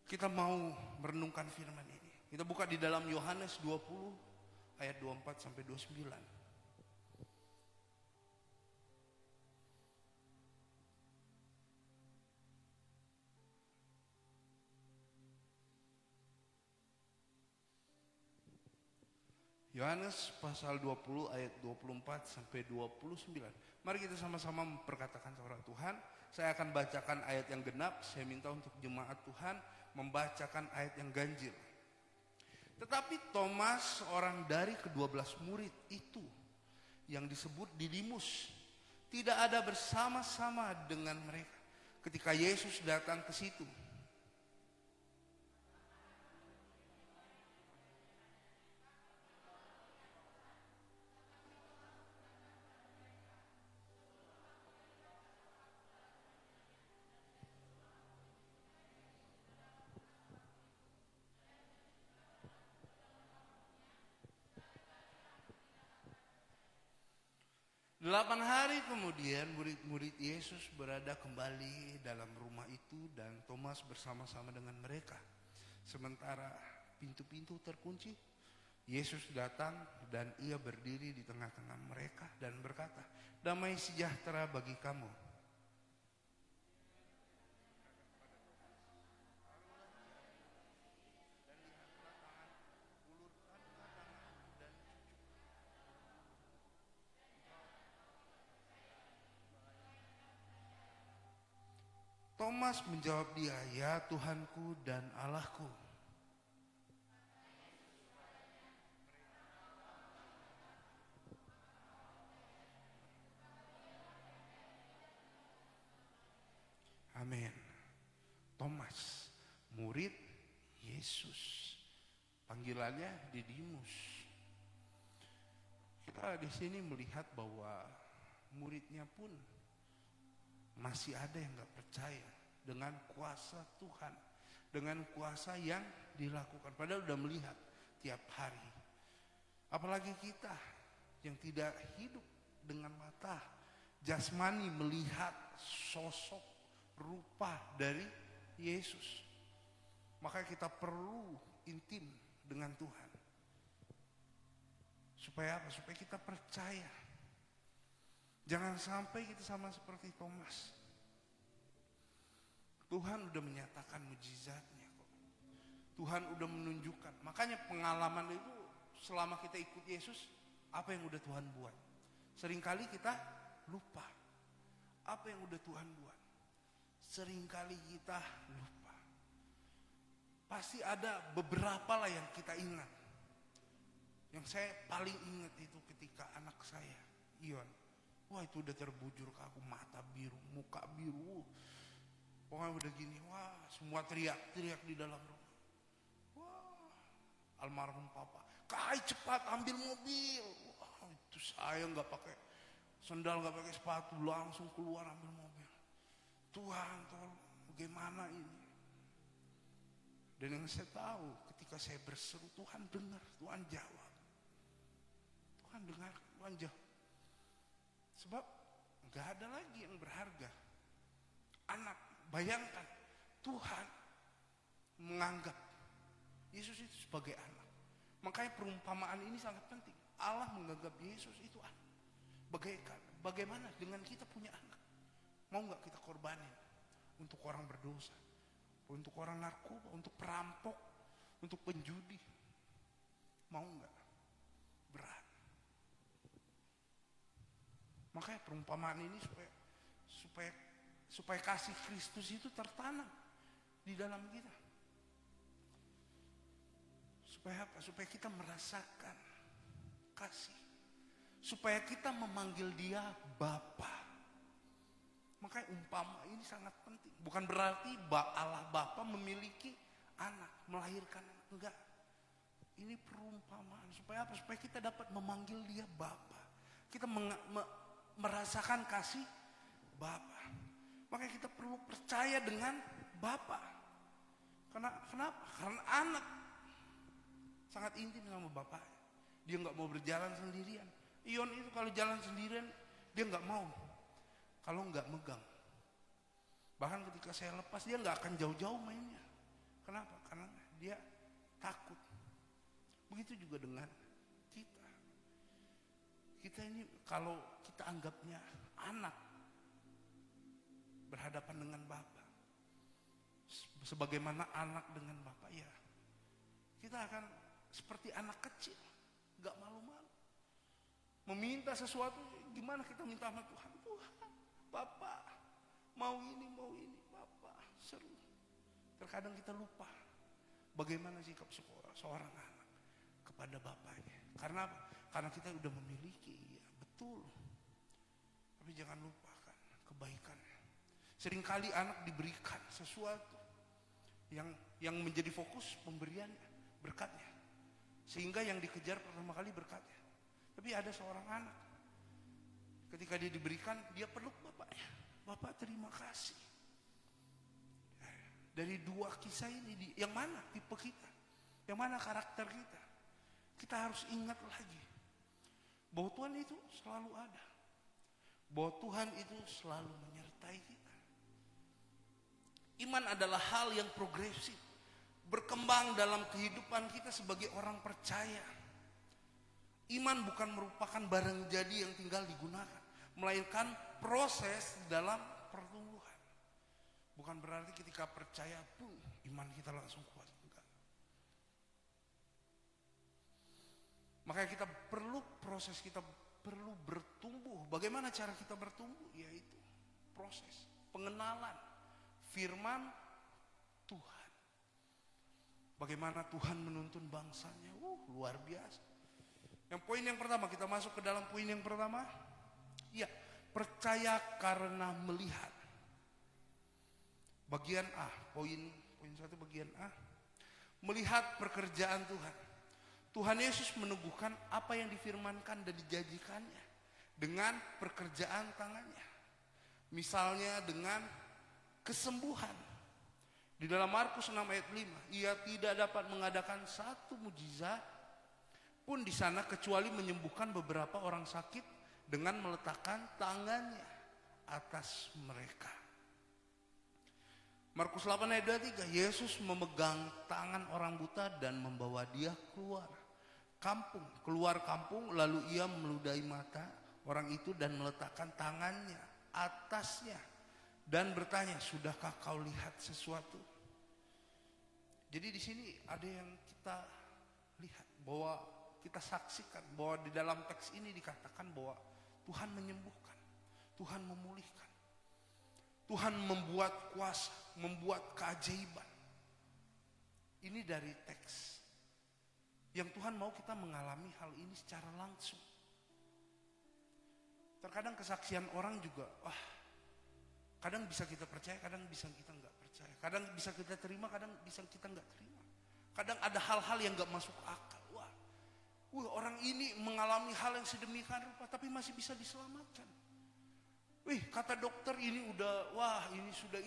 kita mau merenungkan firman ini. Kita buka di dalam Yohanes 20 ayat 24 sampai 29. Yohanes pasal 20 ayat 24 sampai 29. Mari kita sama-sama memperkatakan suara Tuhan. Saya akan bacakan ayat yang genap. Saya minta untuk jemaat Tuhan membacakan ayat yang ganjil. Tetapi Thomas, seorang dari ke-12 murid itu, yang disebut Didimus, tidak ada bersama-sama dengan mereka ketika Yesus datang ke situ. Delapan hari kemudian murid-murid Yesus berada kembali dalam rumah itu dan Thomas bersama-sama dengan mereka. Sementara pintu-pintu terkunci, Yesus datang dan ia berdiri di tengah-tengah mereka dan berkata, "Damai sejahtera bagi kamu." Thomas menjawab dia, "Ya Tuhanku dan Allahku." Amin. Thomas, murid Yesus. Panggilannya Didimus. Kita di sini melihat bahwa muridnya pun masih ada yang gak percaya dengan kuasa Tuhan, dengan kuasa yang dilakukan. Padahal udah melihat tiap hari. Apalagi kita yang tidak hidup dengan mata jasmani melihat sosok rupa dari Yesus. Maka kita perlu intim dengan Tuhan. Supaya apa? Supaya kita percaya. Jangan sampai kita sama seperti Thomas. Tuhan udah menyatakan mujizatnya kok. Tuhan udah menunjukkan. Makanya pengalaman itu selama kita ikut Yesus, apa yang udah Tuhan buat. Seringkali kita lupa. Apa yang udah Tuhan buat. Seringkali kita lupa. Pasti ada beberapa lah yang kita ingat. Yang saya paling ingat itu ketika anak saya, Ion. Wah, itu udah terbujur ke aku, mata biru, muka biru. Pokoknya udah gini, wah semua teriak-teriak di dalam rumah. Wah, almarhum papa, "Kai cepat ambil mobil." Wah, itu saya nggak pakai sendal, nggak pakai sepatu, langsung keluar ambil mobil. Tuhan, tolong, bagaimana ini? Dan yang saya tahu, ketika saya berseru, Tuhan dengar, Tuhan jawab. Tuhan dengar, Tuhan jawab. Sebab gak ada lagi yang berharga. Anak, bayangkan Tuhan menganggap Yesus itu sebagai anak. Makanya perumpamaan ini sangat penting. Allah menganggap Yesus itu anak. Bagaimana dengan kita punya anak? Mau gak kita korbanin untuk orang berdosa, untuk orang narkoba, untuk perampok, untuk penjudi? Mau gak? Berat. Makanya perumpamaan ini supaya kasih Kristus itu tertanam di dalam kita. Supaya apa? Supaya kita merasakan kasih. Supaya kita memanggil dia Bapa. Makanya umpama ini sangat penting. Bukan berarti Allah Bapa memiliki anak, melahirkan anak. Enggak. Ini perumpamaan. Supaya apa? Supaya kita dapat memanggil dia Bapa. Kita merasakan kasih Bapa. Makanya kita perlu percaya dengan Bapa. Kenapa? Karena anak sangat intim sama bapaknya. Dia nggak mau berjalan sendirian. Ion itu kalau jalan sendirian dia nggak mau. Kalau nggak megang. Bahkan ketika saya lepas dia nggak akan jauh-jauh mainnya. Kenapa? Karena dia takut. Begitu juga dengan kita. Kita ini kalau kita anggapnya anak berhadapan dengan Bapa. Sebagaimana anak dengan Bapa, ya. Kita akan seperti anak kecil, gak malu-malu. Meminta sesuatu, gimana kita minta sama Tuhan? Tuhan, Bapak, mau ini, Bapak, seru. Terkadang kita lupa bagaimana sikap seorang anak kepada bapaknya. Karena apa? Karena kita udah memiliki, ya betul. Tapi jangan lupakan kebaikannya. Seringkali anak diberikan sesuatu yang menjadi fokus pemberiannya, berkatnya. Sehingga yang dikejar pertama kali berkatnya. Tapi ada seorang anak, ketika dia diberikan, dia peluk bapaknya. Bapak terima kasih. Dari dua kisah ini, yang mana tipe kita? Yang mana karakter kita? Kita harus ingat lagi bahwa Tuhan itu selalu ada. Bahwa Tuhan itu selalu menyertai kita. Iman adalah hal yang progresif, berkembang dalam kehidupan kita sebagai orang percaya. Iman bukan merupakan barang jadi yang tinggal digunakan, melainkan proses dalam pertumbuhan. Bukan berarti ketika percaya pun iman kita langsung kuat. Enggak. Makanya kita perlu proses, kita perlu bertumbuh. Bagaimana cara kita bertumbuh? Yaitu proses pengenalan firman Tuhan. Bagaimana Tuhan menuntun bangsanya, luar biasa. Yang poin yang pertama, kita masuk ke dalam poin yang pertama. Ya, percaya karena melihat. Bagian A, poin 1 bagian A. Melihat pekerjaan Tuhan. Tuhan Yesus meneguhkan apa yang difirmankan dan dijanjikannya dengan pekerjaan tangannya. Misalnya dengan kesembuhan. Di dalam Markus 6 ayat 5, ia tidak dapat mengadakan satu mujizat pun di sana kecuali menyembuhkan beberapa orang sakit dengan meletakkan tangannya atas mereka. Markus 8 ayat 23, Yesus memegang tangan orang buta dan membawa dia keluar kampung, lalu ia meludahi mata orang itu dan meletakkan tangannya atasnya dan bertanya, sudahkah kau lihat sesuatu? Jadi di sini ada yang kita lihat, bahwa kita saksikan bahwa di dalam teks ini dikatakan bahwa Tuhan menyembuhkan, Tuhan memulihkan, Tuhan membuat kuasa, membuat keajaiban. Ini dari teks yang Tuhan mau kita mengalami hal ini secara langsung. Terkadang kesaksian orang juga, kadang bisa kita percaya, kadang bisa kita nggak percaya. Kadang bisa kita terima, kadang bisa kita nggak terima. Kadang ada hal-hal yang nggak masuk akal. Wah, orang ini mengalami hal yang sedemikian rupa, tapi masih bisa diselamatkan. Kata dokter ini udah, ini sudah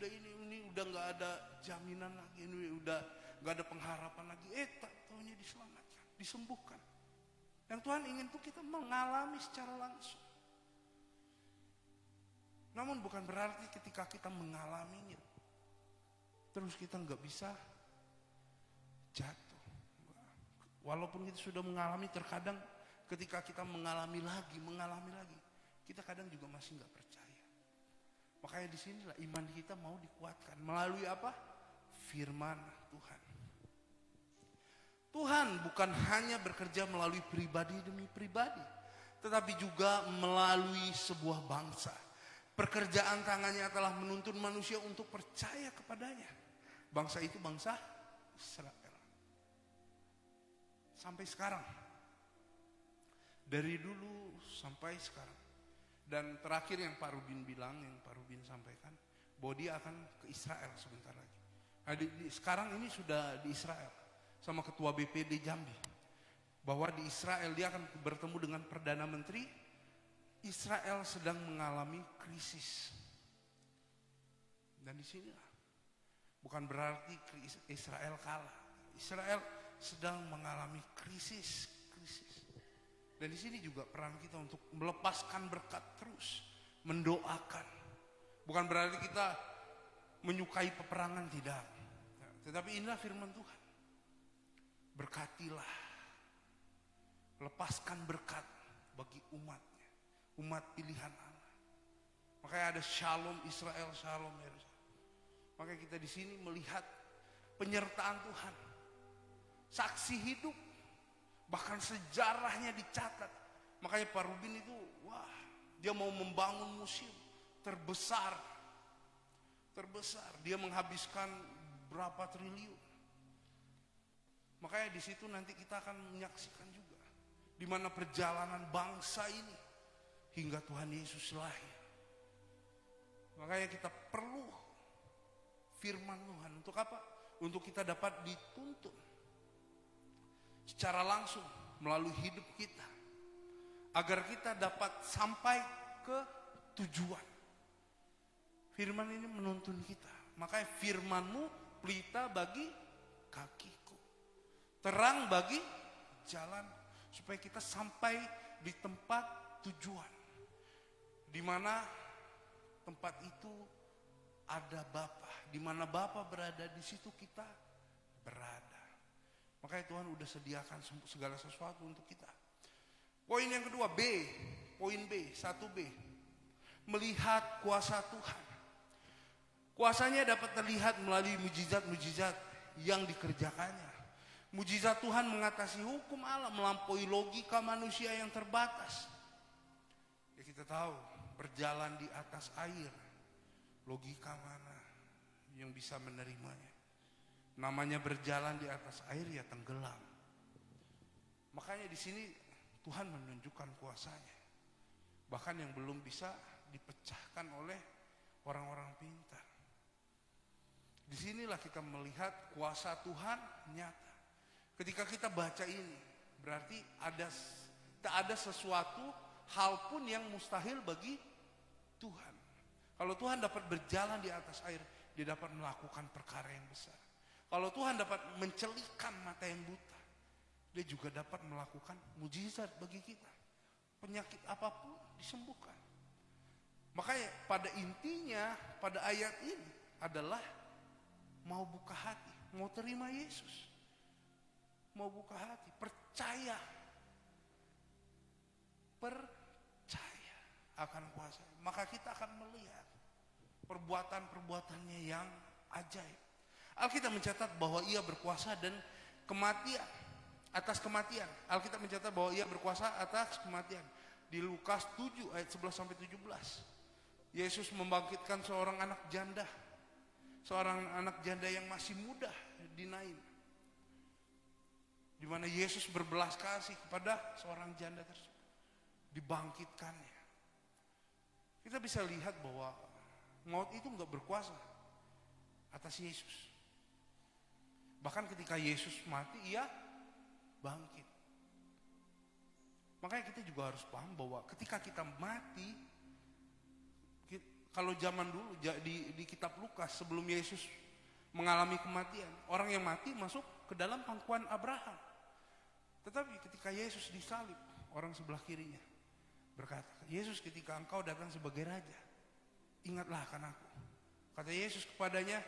ini udah nggak ada jaminan lagi, ini udah nggak ada pengharapan lagi. Tak taunya diselamatkan, disembuhkan. Yang Tuhan ingin tuh kita mengalami secara langsung. Namun bukan berarti ketika kita mengalaminya, terus kita nggak bisa jatuh. Walaupun kita sudah mengalami, terkadang ketika kita mengalami lagi, kita kadang juga masih nggak percaya. Makanya disinilah iman kita mau dikuatkan melalui apa? Firman Tuhan. Tuhan bukan hanya bekerja melalui pribadi demi pribadi, tetapi juga melalui sebuah bangsa. Pekerjaan tangannya telah menuntun manusia untuk percaya kepadanya. Bangsa itu bangsa Israel. Sampai sekarang. Dari dulu sampai sekarang. Dan terakhir yang Pak Rubin bilang, yang Pak Rubin sampaikan, bahwa dia akan ke Israel sebentar lagi. Nah, sekarang ini sudah di Israel sama Ketua BPD Jambi. Bahwa di Israel dia akan bertemu dengan Perdana Menteri. Israel sedang mengalami krisis. Dan di sinilah, bukan berarti Israel kalah. Israel sedang mengalami krisis. Dan di sini juga peran kita untuk melepaskan berkat terus, mendoakan. Bukan berarti kita menyukai peperangan, tidak. Tetapi inilah firman Tuhan. Berkatilah, lepaskan berkat bagi umatnya, umat pilihan Allah. Makanya ada shalom Israel, shalom Yerusalem. Makanya kita di sini melihat penyertaan Tuhan, saksi hidup. Bahkan sejarahnya dicatat. Makanya Pak Rubin itu, wah, dia mau membangun museum terbesar. Dia menghabiskan berapa triliun. Makanya di situ nanti kita akan menyaksikan juga di mana perjalanan bangsa ini hingga Tuhan Yesus lahir. Makanya kita perlu firman Tuhan. Untuk apa? Untuk kita dapat dituntun secara langsung melalui hidup kita, agar kita dapat sampai ke tujuan. Firman ini menuntun kita. Makanya firman-Mu pelita bagi kakiku, terang bagi jalan, supaya kita sampai di tempat tujuan, di mana tempat itu ada Bapa. Di mana Bapa berada, di situ kita berada. Makanya Tuhan udah sediakan segala sesuatu untuk kita. Poin yang kedua, poin B, 1B. Melihat kuasa Tuhan. Kuasanya dapat terlihat melalui mujizat-mujizat yang dikerjakannya. Mujizat Tuhan mengatasi hukum Allah, melampaui logika manusia yang terbatas. Ya, kita tahu, berjalan di atas air, logika mana yang bisa menerimanya? Namanya berjalan di atas air, ya tenggelam. Makanya di sini Tuhan menunjukkan kuasanya. Bahkan yang belum bisa dipecahkan oleh orang-orang pintar. Disinilah kita melihat kuasa Tuhan nyata. Ketika kita baca ini, berarti tak ada sesuatu hal pun yang mustahil bagi Tuhan. Kalau Tuhan dapat berjalan di atas air, dia dapat melakukan perkara yang besar. Kalau Tuhan dapat mencelikan mata yang buta, dia juga dapat melakukan mujizat bagi kita. Penyakit apapun disembuhkan. Makanya pada intinya, pada ayat ini adalah mau buka hati, mau terima Yesus. Mau buka hati, percaya akan kuasa. Maka kita akan melihat perbuatan-perbuatannya yang ajaib. Alkitab mencatat bahwa ia berkuasa dan kematian, atas kematian. Alkitab mencatat bahwa ia berkuasa atas kematian. Di Lukas 7 ayat 11-17. Yesus membangkitkan seorang anak janda. Seorang anak janda yang masih muda di Nain. Di mana Yesus berbelas kasih kepada seorang janda tersebut. Dibangkitkannya. Kita bisa lihat bahwa maut itu enggak berkuasa atas Yesus. Bahkan ketika Yesus mati, ia bangkit. Makanya kita juga harus paham bahwa ketika kita mati, kalau zaman dulu di kitab Lukas sebelum Yesus mengalami kematian, orang yang mati masuk ke dalam pangkuan Abraham. Tetapi ketika Yesus disalib, orang sebelah kirinya berkata, Yesus, ketika engkau datang sebagai raja, ingatlah akan aku. Kata Yesus kepadanya,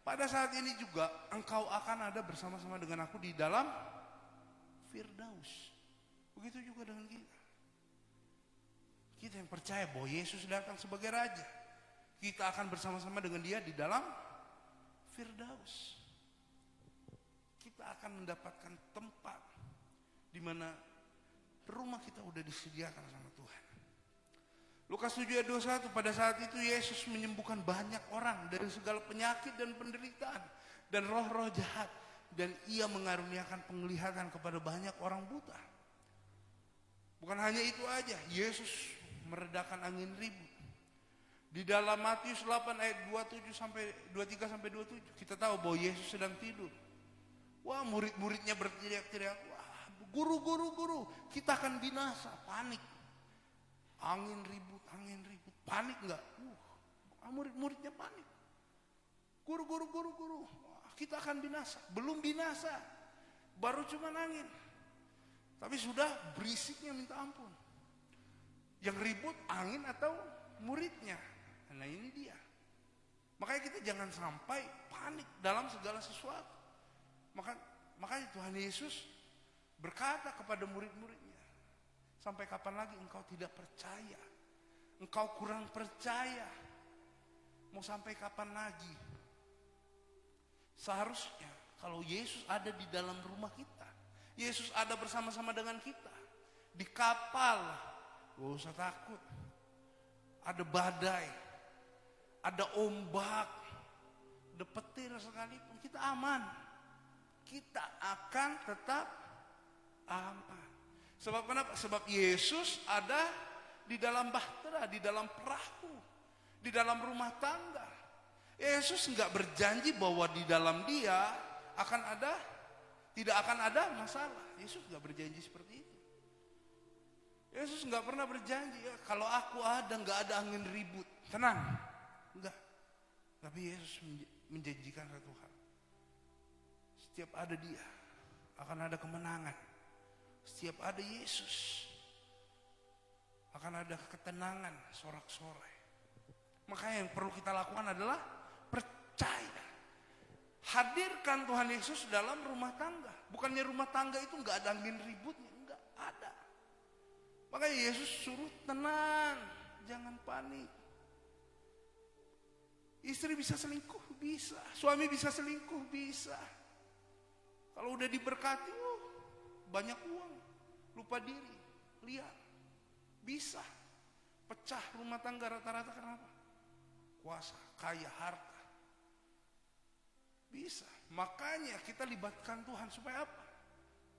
pada saat ini juga engkau akan ada bersama-sama dengan aku di dalam Firdaus. Begitu juga dengan kita. Kita yang percaya bahwa Yesus datang sebagai raja, kita akan bersama-sama dengan dia di dalam Firdaus. Kita akan mendapatkan tempat di mana rumah kita udah disediakan sama Tuhan. Lukas 7 ayat 21, pada saat itu Yesus menyembuhkan banyak orang dari segala penyakit dan penderitaan dan roh-roh jahat, dan ia mengaruniakan penglihatan kepada banyak orang buta. Bukan hanya itu aja, Yesus meredakan angin ribut. Di dalam Matius 8 ayat 23 sampai 27 kita tahu bahwa Yesus sedang tidur. Wah, murid-muridnya berteriak-teriak, wah, guru, kita akan binasa, panik. Angin ribut, panik enggak? Murid-muridnya panik. Guru, wah, kita akan binasa. Belum binasa, baru cuma angin. Tapi sudah berisiknya minta ampun. Yang ribut angin atau muridnya? Nah ini dia. Makanya kita jangan sampai panik dalam segala sesuatu. Makanya Tuhan Yesus berkata kepada murid-muridnya, sampai kapan lagi engkau tidak percaya? Engkau kurang percaya. Mau sampai kapan lagi? Seharusnya kalau Yesus ada di dalam rumah kita, Yesus ada bersama-sama dengan kita, di kapal, gak usah takut. Ada badai, ada ombak, ada petir sekalipun, kita aman. Kita akan tetap aman. Sebab kenapa? Sebab Yesus ada di dalam bahtera, di dalam perahu, di dalam rumah tangga. Yesus enggak berjanji bahwa di dalam dia tidak akan ada masalah. Yesus enggak berjanji seperti itu. Yesus enggak pernah berjanji, ya, kalau aku ada enggak ada angin ribut, tenang. Enggak. Tapi Yesus menjanjikan satu hal. Setiap ada dia, akan ada kemenangan. Setiap ada Yesus, akan ada ketenangan sorak-sorai. Makanya yang perlu kita lakukan adalah percaya. Hadirkan Tuhan Yesus dalam rumah tangga. Bukannya rumah tangga itu enggak ada angin ributnya, enggak ada. Makanya Yesus suruh tenang, jangan panik. Istri bisa selingkuh, bisa. Suami bisa selingkuh, bisa. Kalau udah diberkati, banyak uang, lupa diri, liar, bisa. Pecah rumah tangga rata-rata kenapa? Kuasa, kaya, harta. Bisa. Makanya kita libatkan Tuhan supaya apa?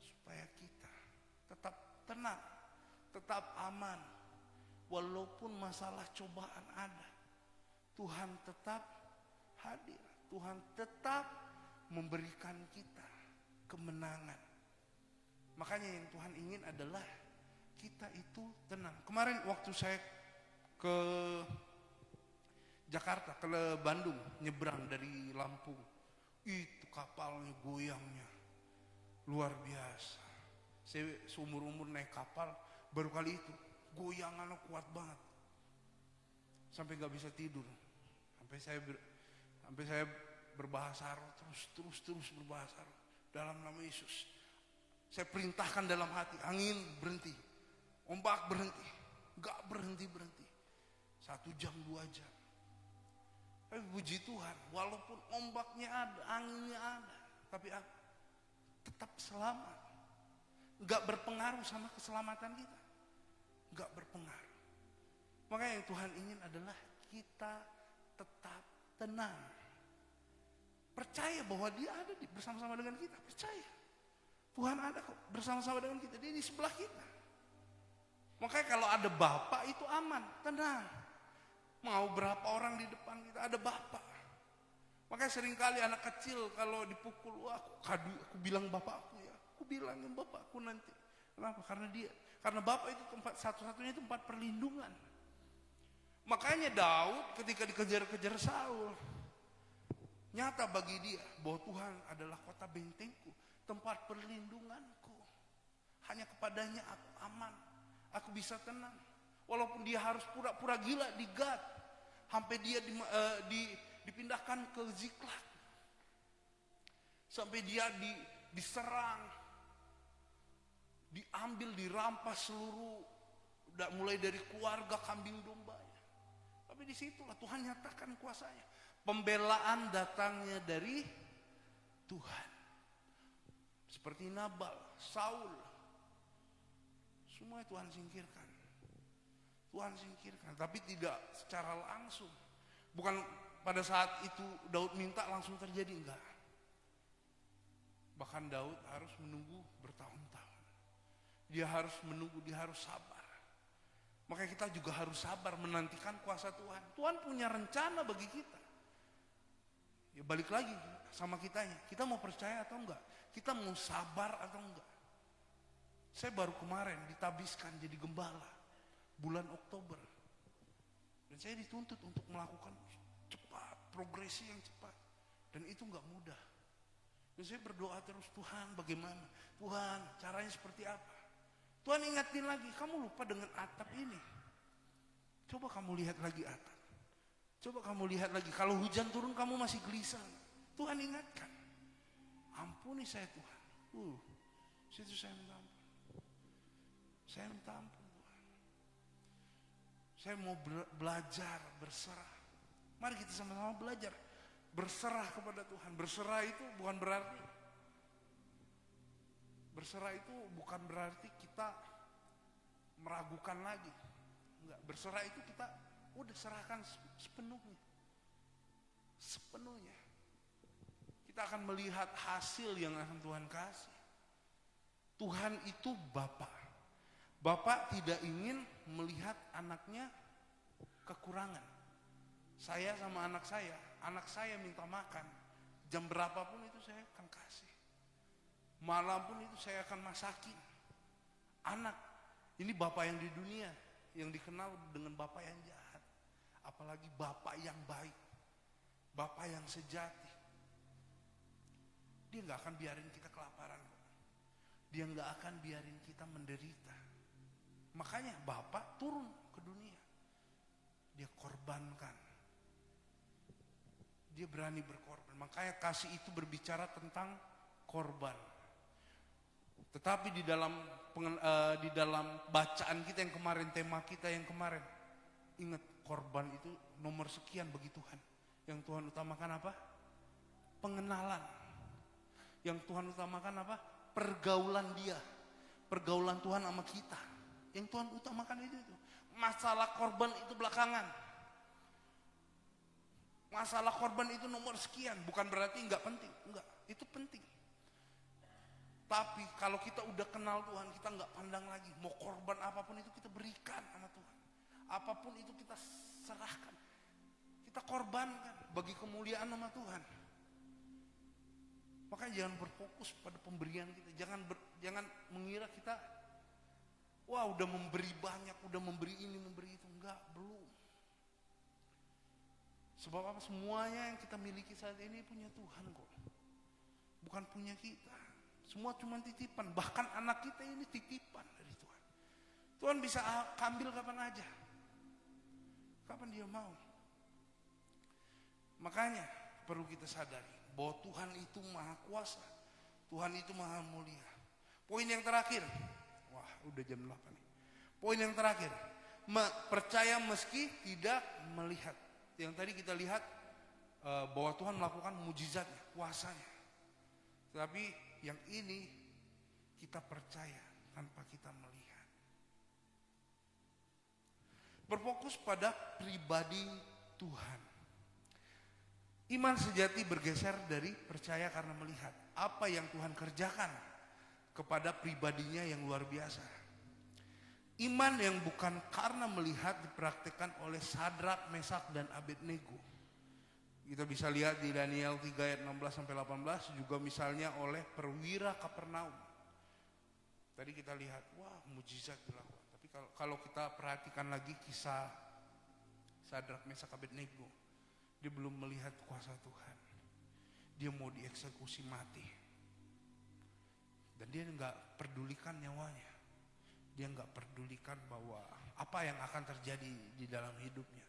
Supaya kita tetap tenang, tetap aman. Walaupun masalah cobaan ada, Tuhan tetap hadir. Tuhan tetap memberikan kita kemenangan. Makanya yang Tuhan ingin adalah kita itu tenang. Kemarin waktu saya ke Jakarta, ke Bandung, nyebrang dari Lampung, itu kapalnya goyangnya luar biasa. Saya seumur-umur naik kapal baru kali itu, goyangannya kuat banget, sampai nggak bisa tidur, sampai saya berbahasa roh, terus berbahasa roh dalam nama Yesus. Saya perintahkan dalam hati, angin berhenti, ombak berhenti, nggak berhenti. 1 jam 2 jam. Tapi puji Tuhan, walaupun ombaknya ada, anginnya ada, tapi tetap selamat. Nggak berpengaruh sama keselamatan kita, nggak berpengaruh. Makanya yang Tuhan ingin adalah kita tetap tenang. Percaya bahwa dia ada bersama-sama dengan kita, percaya. Tuhan ada kok bersama-sama dengan kita, dia di sebelah kita. Makanya kalau ada Bapa itu aman, tenang. Mau berapa orang di depan kita, ada Bapa. Makanya seringkali anak kecil kalau dipukul, wah aku bilang bapakku ya, aku bilangin bapakku nanti. Kenapa? Karena Bapa itu satu-satunya tempat perlindungan. Makanya Daud ketika dikejar-kejar Saul, nyata bagi dia bahwa Tuhan adalah kota bentengku, tempat perlindunganku. Hanya kepadanya aku aman, aku bisa tenang. Walaupun dia harus pura-pura gila di Gat, sampai dia dipindahkan ke Ziklag, sampai dia diserang, diambil, dirampas seluruh, mulai dari keluarga, kambing dombanya. Tapi disitulah Tuhan nyatakan kuasanya. Pembelaan datangnya dari Tuhan. Seperti Nabal, Saul, semua Tuhan singkirkan. Tapi tidak secara langsung. Bukan pada saat itu Daud minta langsung terjadi, enggak. Bahkan Daud harus menunggu bertahun-tahun. Dia harus menunggu, dia harus sabar. Makanya kita juga harus sabar menantikan kuasa Tuhan. Tuhan punya rencana bagi kita. Ya balik lagi sama kitanya. Kita mau percaya atau enggak? Kita mau sabar atau enggak? Saya baru kemarin ditabiskan jadi gembala bulan Oktober. Dan saya dituntut untuk melakukan cepat, progresi yang cepat. Dan itu enggak mudah. Dan saya berdoa terus, Tuhan bagaimana? Tuhan caranya seperti apa? Tuhan ingatin lagi, kamu lupa dengan atap ini. Coba kamu lihat lagi atap. Coba kamu lihat lagi, kalau hujan turun kamu masih gelisah. Tuhan ingatkan. Ampuni saya Tuhan. Situ saya minta ampun. Saya minta ampun Tuhan. Saya mau belajar, berserah. Mari kita sama-sama belajar. Berserah kepada Tuhan. Berserah itu bukan berarti kita meragukan lagi. Enggak, berserah itu kita udah serahkan sepenuhnya. Sepenuhnya. Kita akan melihat hasil yang akan Tuhan kasih. Tuhan itu Bapa. Bapak tidak ingin melihat anaknya kekurangan. Saya sama anak saya minta makan. Jam berapapun itu saya akan kasih. Malam pun itu saya akan masakin. Anak, ini bapak yang di dunia, yang dikenal dengan bapak yang jahat. Apalagi bapak yang baik, bapak yang sejati. Dia gak akan biarin kita kelaparan. Dia gak akan biarin kita menderita. Makanya bapak turun ke dunia. Dia korbankan. Dia berani berkorban. Makanya kasih itu berbicara tentang korban. Tetapi di dalam bacaan kita yang kemarin, tema kita yang kemarin, ingat korban itu nomor sekian bagi Tuhan. Yang Tuhan utamakan apa? Pengenalan. Yang Tuhan utamakan apa? Pergaulan dia. Pergaulan Tuhan sama kita. Yang Tuhan utamakan itu. Masalah korban itu belakangan. Masalah korban itu nomor sekian. Bukan berarti enggak penting. Enggak, itu penting. Tapi kalau kita udah kenal Tuhan, kita nggak pandang lagi. Mau korban apapun itu kita berikan sama Tuhan. Apapun itu kita serahkan. Kita korbankan bagi kemuliaan nama Tuhan. Makanya jangan berfokus pada pemberian kita. Jangan mengira kita, wah udah memberi banyak, udah memberi ini, memberi itu. Enggak, belum. Sebab apa? Semuanya yang kita miliki saat ini punya Tuhan kok. Bukan punya kita. Semua cuma titipan. Bahkan anak kita ini titipan dari Tuhan. Tuhan bisa ambil kapan aja. Kapan dia mau. Makanya perlu kita sadari bahwa Tuhan itu maha kuasa. Tuhan itu maha mulia. Poin yang terakhir. Wah udah jam 8 nih. Poin yang terakhir. Percaya meski tidak melihat. Yang tadi kita lihat bahwa Tuhan melakukan mujizatnya, kuasanya. Tapi yang ini kita percaya tanpa kita melihat. Berfokus pada pribadi Tuhan. Iman sejati bergeser dari percaya karena melihat. Apa yang Tuhan kerjakan kepada pribadinya yang luar biasa. Iman yang bukan karena melihat dipraktikkan oleh Sadrak, Mesak, dan Abednego. Kita bisa lihat di Daniel 3 ayat 16-18 juga misalnya oleh perwira Kapernaum. Tadi kita lihat, wah mujizat dilakukan. Tapi kalau kita perhatikan lagi kisah Sadrak, Mesak, Abednego, dia belum melihat kuasa Tuhan. Dia mau dieksekusi mati. Dan dia nggak pedulikan nyawanya. Dia nggak pedulikan bahwa apa yang akan terjadi di dalam hidupnya.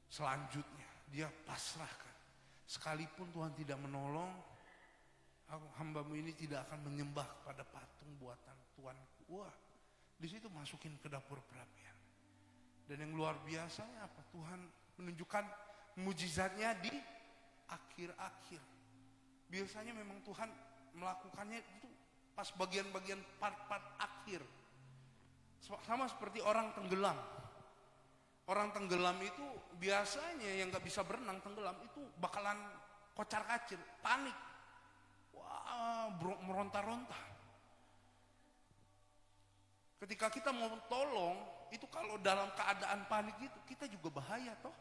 Selanjutnya dia pasrahkan. Sekalipun Tuhan tidak menolong, hambamu ini tidak akan menyembah pada patung buatan Tuanku. Wah, di situ masukin ke dapur perapian. Dan yang luar biasanya apa? Tuhan menunjukkan mujizatnya di akhir-akhir. Biasanya memang Tuhan melakukannya itu pas bagian-bagian part-part akhir. Sama seperti orang tenggelam. Orang tenggelam itu biasanya yang gak bisa berenang tenggelam itu bakalan kocar-kacir, panik. Wah, meronta-ronta. Ketika kita mau tolong, itu kalau dalam keadaan panik itu, kita juga bahaya toh.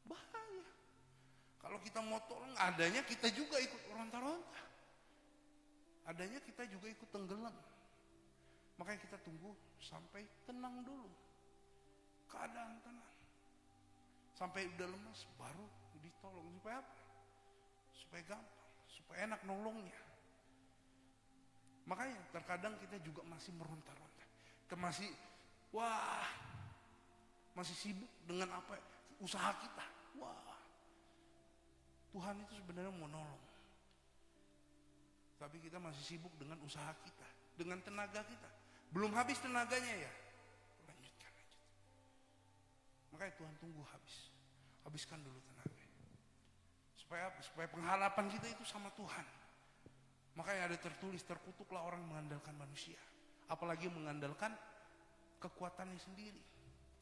Bahaya. Kalau kita mau tolong, adanya kita juga ikut ronta-ronta. Adanya kita juga ikut tenggelam. Makanya kita tunggu sampai tenang dulu. Keadaan tenang. Sampai udah lemas, baru ditolong. Supaya apa? Supaya gampang, supaya enak nolongnya. Makanya terkadang kita juga masih meronta-ronta. Kita masih, masih sibuk dengan apa usaha kita. Tuhan itu sebenarnya mau nolong. Tapi kita masih sibuk dengan usaha kita, dengan tenaga kita. Belum habis tenaganya ya. Lanjutkan. Makanya Tuhan tunggu habis. Habiskan dulu tenaga. Supaya apa? Supaya pengharapan kita itu sama Tuhan. Makanya ada tertulis, terkutuklah orang mengandalkan manusia. Apalagi mengandalkan kekuatannya sendiri,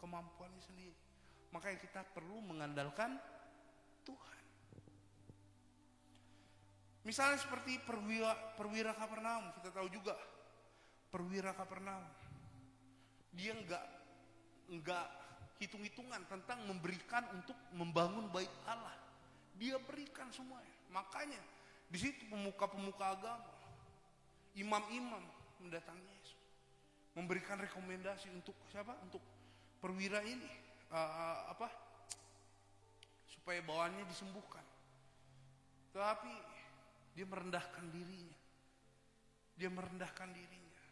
kemampuannya sendiri. Makanya kita perlu mengandalkan Tuhan. Misalnya seperti perwira Kapernaum, kita tahu juga perwira Kapernaum. Dia enggak hitung-hitungan tentang memberikan untuk membangun bait Allah. Dia berikan semuanya. Makanya di situ pemuka-pemuka agama, imam-imam mendatangi Yesus, memberikan rekomendasi untuk siapa? Untuk perwira ini, supaya bawaannya disembuhkan. Tapi dia merendahkan dirinya. Dia merendahkan dirinya.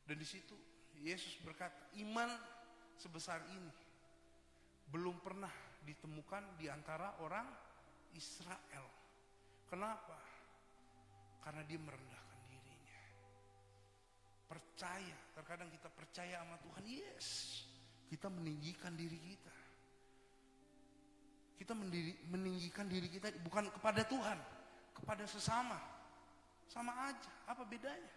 Dan di situ Yesus berkata, iman sebesar ini belum pernah ditemukan di antara orang Israel. Kenapa? Karena dia merendahkan dirinya. Percaya, terkadang kita percaya sama Tuhan, yes. Kita meninggikan diri kita. Kita meninggikan diri kita bukan kepada Tuhan, kepada sesama. Sama aja, apa bedanya?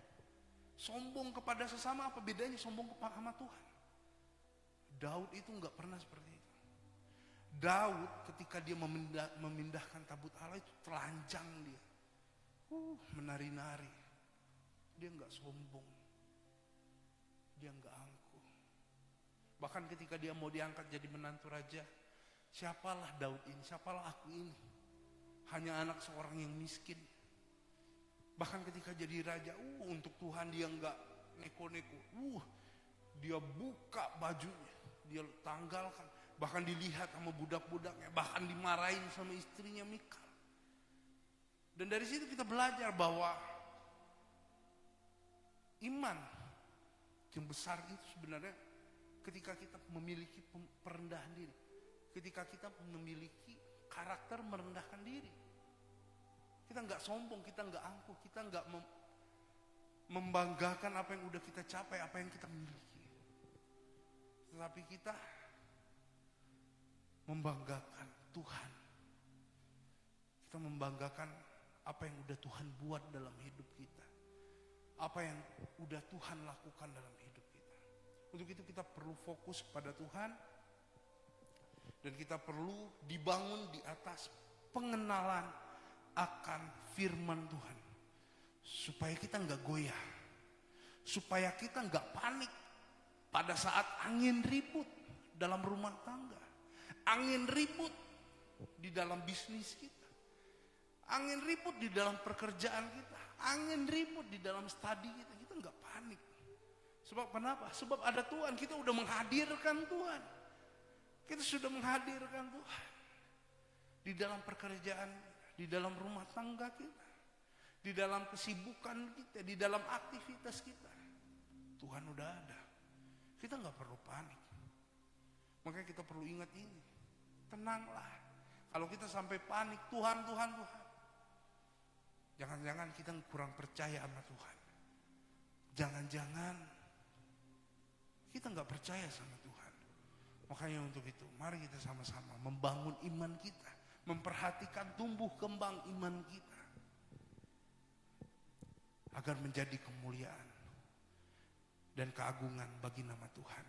Sombong kepada sesama, apa bedanya sombong sama Tuhan? Daud itu enggak pernah seperti itu. Daud ketika dia memindahkan tabut Allah itu telanjang dia. Menari-nari. Dia enggak sombong. Dia enggak angkuh. Bahkan ketika dia mau diangkat jadi menantu raja, siapalah Daud ini, siapalah aku ini. Hanya anak seorang yang miskin. Bahkan ketika jadi raja, untuk Tuhan dia enggak neko-neko. Dia buka bajunya, dia tanggalkan. Bahkan dilihat sama budak-budaknya, bahkan dimarahin sama istrinya Mikal. Dan dari situ kita belajar bahwa iman yang besar itu sebenarnya ketika kita memiliki perendahan diri. Ketika kita memiliki karakter merendahkan diri. Kita nggak sombong, kita nggak angkuh, kita nggak membanggakan apa yang udah kita capai, apa yang kita miliki. Tetapi kita membanggakan Tuhan. Kita membanggakan apa yang udah Tuhan buat dalam hidup kita. Apa yang udah Tuhan lakukan dalam hidup kita. Untuk itu kita perlu fokus pada Tuhan. Dan kita perlu dibangun di atas pengenalan akan firman Tuhan. Supaya kita nggak goyah. Supaya kita nggak panik pada saat angin ribut dalam rumah tangga. Angin ribut di dalam bisnis kita. Angin ribut di dalam pekerjaan kita. Angin ribut di dalam studi kita. Kita nggak panik. Sebab kenapa? Sebab ada Tuhan. Kita udah menghadirkan Tuhan. Kita sudah menghadirkan Tuhan. Di dalam pekerjaan, di dalam rumah tangga kita. Di dalam kesibukan kita, di dalam aktivitas kita. Tuhan udah ada. Kita nggak perlu panik. Makanya kita perlu ingat ini. Tenanglah. Kalau kita sampai panik, Tuhan. Jangan-jangan kita kurang percaya sama Tuhan. Jangan-jangan kita nggak percaya sama Tuhan. Makanya untuk itu, mari kita sama-sama membangun iman kita. Memperhatikan tumbuh kembang iman kita. Agar menjadi kemuliaan dan keagungan bagi nama Tuhan.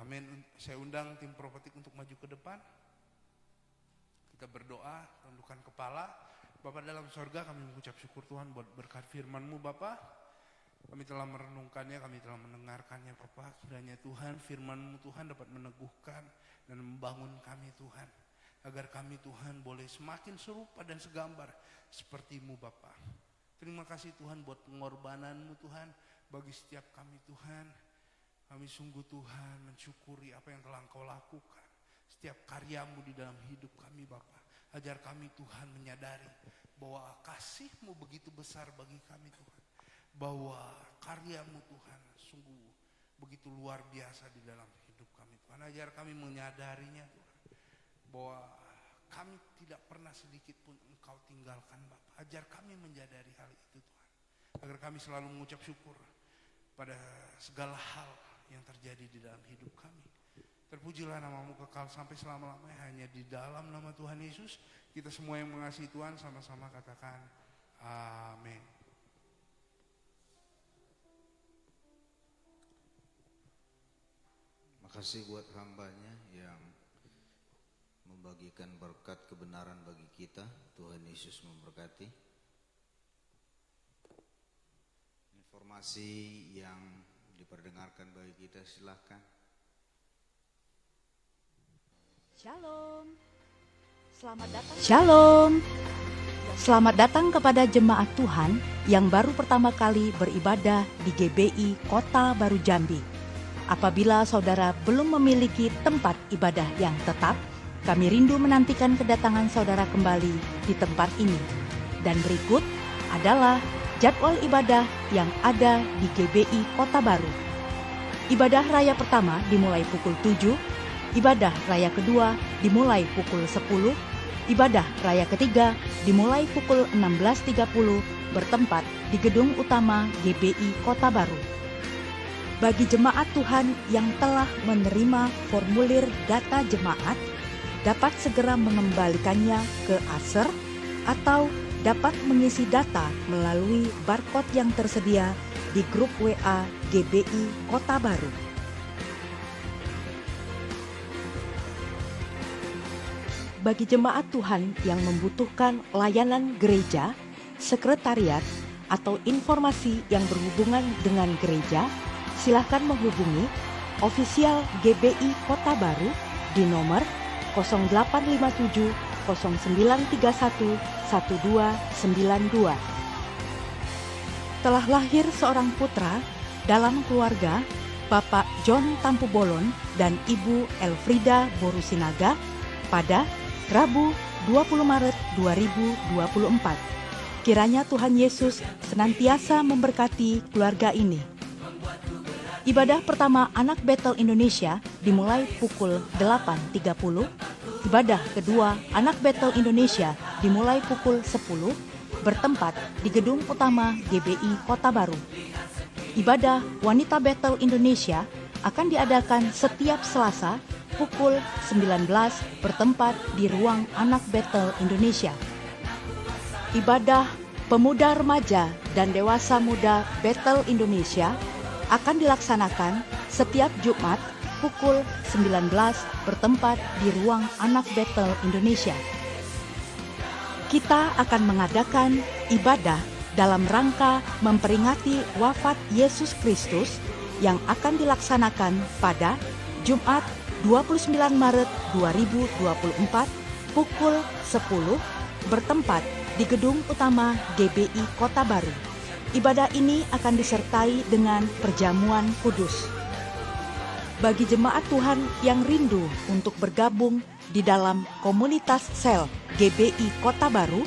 Amin. Saya undang tim prophetik untuk maju ke depan. Kita berdoa, tundukkan kepala. Bapa dalam sorga, kami mengucap syukur Tuhan buat berkat firman-Mu Bapa. Kami telah merenungkannya, kami telah mendengarkannya Bapa. Kiranya Tuhan, firman-Mu Tuhan dapat meneguhkan dan membangun kami Tuhan. Agar kami Tuhan boleh semakin serupa dan segambar seperti-Mu Bapa. Terima kasih Tuhan buat pengorbanan-Mu Tuhan bagi setiap kami Tuhan. Kami sungguh Tuhan mensyukuri apa yang telah Engkau lakukan. Setiap karya-Mu di dalam hidup kami Bapa. Ajar kami Tuhan menyadari bahwa kasih-Mu begitu besar bagi kami Tuhan. Bahwa karya-Mu Tuhan sungguh begitu luar biasa di dalam hidup kami Tuhan. Ajar kami menyadarinya Tuhan. Bahwa kami tidak pernah sedikit pun Engkau tinggalkan Bapa. Ajar kami menyadari hal itu Tuhan. Agar kami selalu mengucap syukur pada segala hal yang terjadi di dalam hidup kami. Terpujilah nama-Mu kekal sampai selama-lamanya. Hanya di dalam nama Tuhan Yesus kita semua yang mengasihi Tuhan sama-sama katakan amin. Makasih buat hambanya yang membagikan berkat kebenaran bagi kita. Tuhan Yesus memberkati. Informasi yang diperdengarkan bagi kita silahkan. Shalom. Shalom. Selamat datang kepada jemaat Tuhan yang baru pertama kali beribadah di GBI Kota Baru Jambi. Apabila saudara belum memiliki tempat ibadah yang tetap, kami rindu menantikan kedatangan saudara kembali di tempat ini. Dan berikut adalah jadwal ibadah yang ada di GBI Kota Baru. Ibadah raya pertama dimulai pukul 7, ibadah raya kedua dimulai pukul 10, ibadah raya ketiga dimulai pukul 16.30 bertempat di gedung utama GBI Kota Baru. Bagi jemaat Tuhan yang telah menerima formulir data jemaat, dapat segera mengembalikannya ke Aser atau dapat mengisi data melalui barcode yang tersedia di grup WA GBI Kota Baru. Bagi jemaat Tuhan yang membutuhkan layanan gereja, sekretariat, atau informasi yang berhubungan dengan gereja, silakan menghubungi ofisial GBI Kota Baru di nomor 0857 0931 1292. Telah lahir seorang putra dalam keluarga Bapak John Tampu Bolon dan Ibu Elfrida Borusinaga pada Rabu 20 Maret 2024. Kiranya Tuhan Yesus senantiasa memberkati keluarga ini. Ibadah pertama Anak Betel Indonesia dimulai pukul 8.30. Ibadah kedua Anak Betel Indonesia dimulai pukul 10 bertempat di gedung utama GBI Kota Baru. Ibadah Wanita Betel Indonesia akan diadakan setiap Selasa pukul 19 bertempat di ruang Anak Betel Indonesia. Ibadah Pemuda Remaja dan Dewasa Muda Betel Indonesia akan dilaksanakan setiap Jumat pukul 19 bertempat di ruang Anak Betel Indonesia. Kita akan mengadakan ibadah dalam rangka memperingati wafat Yesus Kristus yang akan dilaksanakan pada Jumat 29 Maret 2024 pukul 10 bertempat di gedung utama GBI Kota Baru. Ibadah ini akan disertai dengan perjamuan kudus. Bagi jemaat Tuhan yang rindu untuk bergabung di dalam komunitas sel GBI Kota Baru,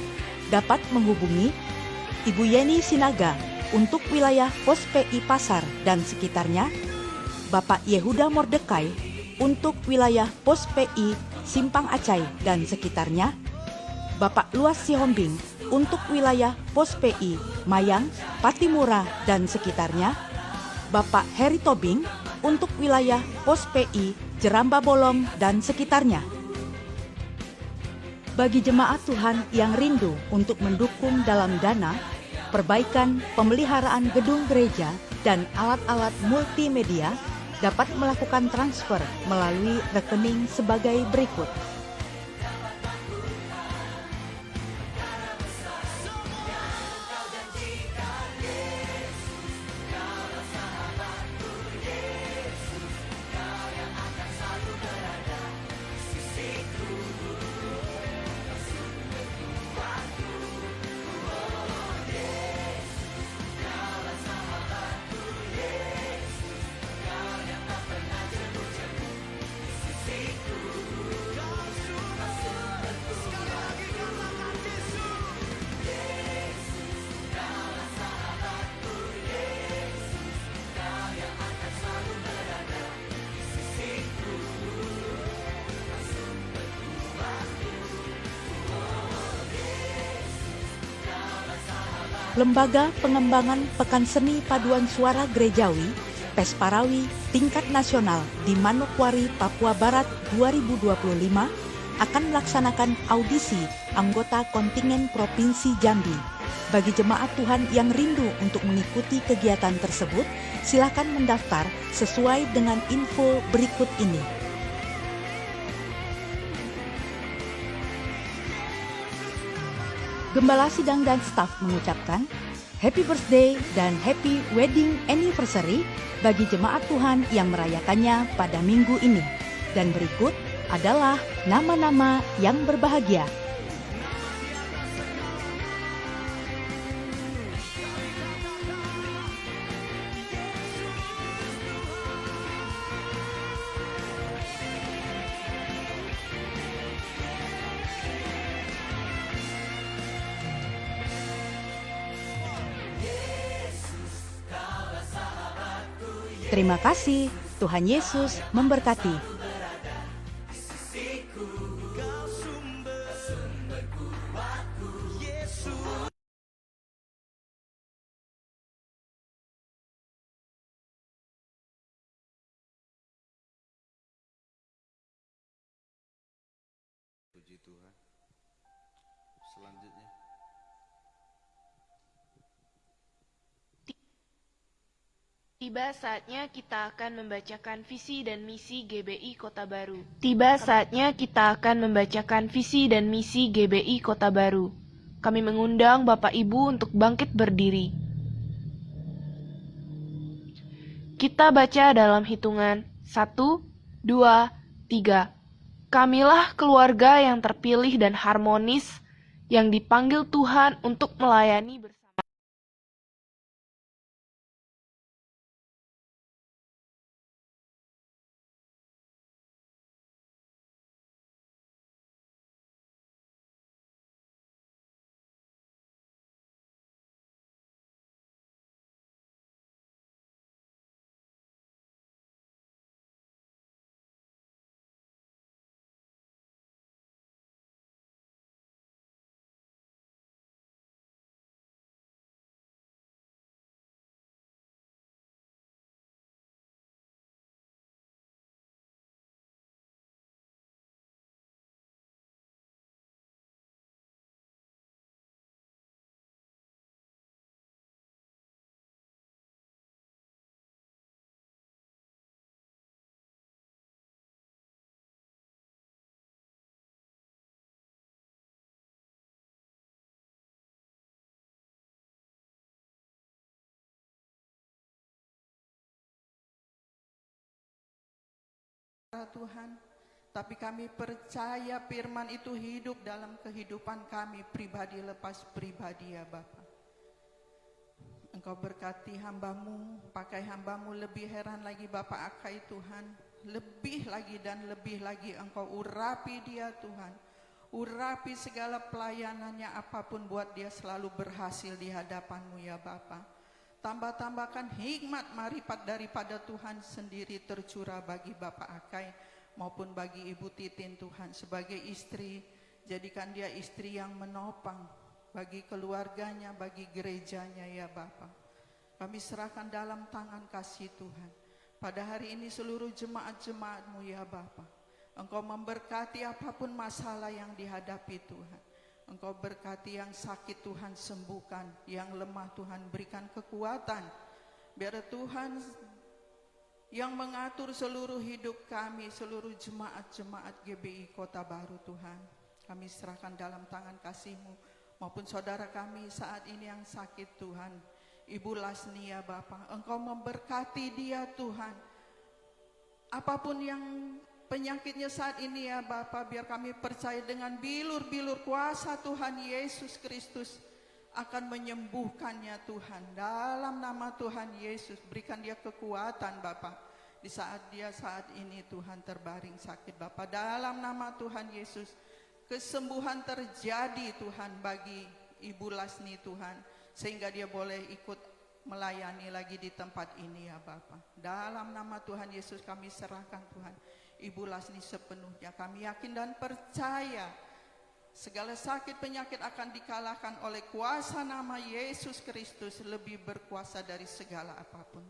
dapat menghubungi Ibu Yeni Sinaga untuk wilayah Pos PI Pasar dan sekitarnya, Bapak Yehuda Mordekai untuk wilayah Pos PI Simpang Acai dan sekitarnya, Bapak Luas Sihombing untuk wilayah Pos PI Mayang, Patimura dan sekitarnya, Bapak Heri Tobing untuk wilayah Pos PI Jeramba Bolong dan sekitarnya. Bagi jemaat Tuhan yang rindu untuk mendukung dalam dana, perbaikan pemeliharaan gedung gereja dan alat-alat multimedia, dapat melakukan transfer melalui rekening sebagai berikut. Lembaga Pengembangan Pekan Seni Paduan Suara Gerejawi Pesparawi tingkat nasional di Manokwari, Papua Barat 2025 akan melaksanakan audisi anggota kontingen Provinsi Jambi. Bagi jemaat Tuhan yang rindu untuk mengikuti kegiatan tersebut, silakan mendaftar sesuai dengan info berikut ini. Gembala Sidang dan staf mengucapkan Happy Birthday dan Happy Wedding Anniversary bagi jemaat Tuhan yang merayakannya pada minggu ini. Dan berikut adalah nama-nama yang berbahagia. Terima kasih, Tuhan Yesus memberkati. Puji Tuhan. Selanjutnya. Tiba saatnya kita akan membacakan visi dan misi GBI Kota Baru. Tiba saatnya kita akan membacakan visi dan misi GBI Kota Baru. Kami mengundang Bapak Ibu untuk bangkit berdiri. Kita baca dalam hitungan 1, 2, 3. Kamilah keluarga yang terpilih dan harmonis yang dipanggil Tuhan untuk melayani bersama. Tuhan, tapi kami percaya firman itu hidup dalam kehidupan kami pribadi lepas pribadi ya Bapa. Engkau berkati hambamu, pakai hambamu lebih heran lagi Bapa Akai Tuhan, lebih lagi dan lebih lagi Engkau urapi dia Tuhan, urapi segala pelayanannya apapun buat dia selalu berhasil di hadapan-Mu ya Bapa. Tambah-tambahkan hikmat marifat daripada Tuhan sendiri tercurah bagi Bapak Akai maupun bagi Ibu Titin Tuhan sebagai istri. Jadikan dia istri yang menopang bagi keluarganya, bagi gerejanya ya Bapak. Kami serahkan dalam tangan kasih Tuhan. Pada hari ini seluruh jemaat-jemaat-Mu ya Bapak. Engkau memberkati apapun masalah yang dihadapi Tuhan. Engkau berkati yang sakit Tuhan sembuhkan, yang lemah Tuhan berikan kekuatan. Biar Tuhan yang mengatur seluruh hidup kami, seluruh jemaat-jemaat GBI Kota Baru Tuhan. Kami serahkan dalam tangan kasih-Mu maupun saudara kami saat ini yang sakit Tuhan. Ibu Lasni ya Bapak, Engkau memberkati dia Tuhan. Apapun yang penyakitnya saat ini ya Bapa, biar kami percaya dengan bilur-bilur kuasa Tuhan Yesus Kristus akan menyembuhkannya Tuhan. Dalam nama Tuhan Yesus, berikan dia kekuatan Bapa. Di saat dia saat ini Tuhan terbaring sakit Bapa. Dalam nama Tuhan Yesus, kesembuhan terjadi Tuhan bagi Ibu Lasni Tuhan. Sehingga dia boleh ikut melayani lagi di tempat ini ya Bapa. Dalam nama Tuhan Yesus kami serahkan Tuhan Ibu Lasni sepenuhnya. Kami yakin dan percaya Segala sakit penyakit akan dikalahkan oleh kuasa nama Yesus Kristus, lebih berkuasa dari segala apapun.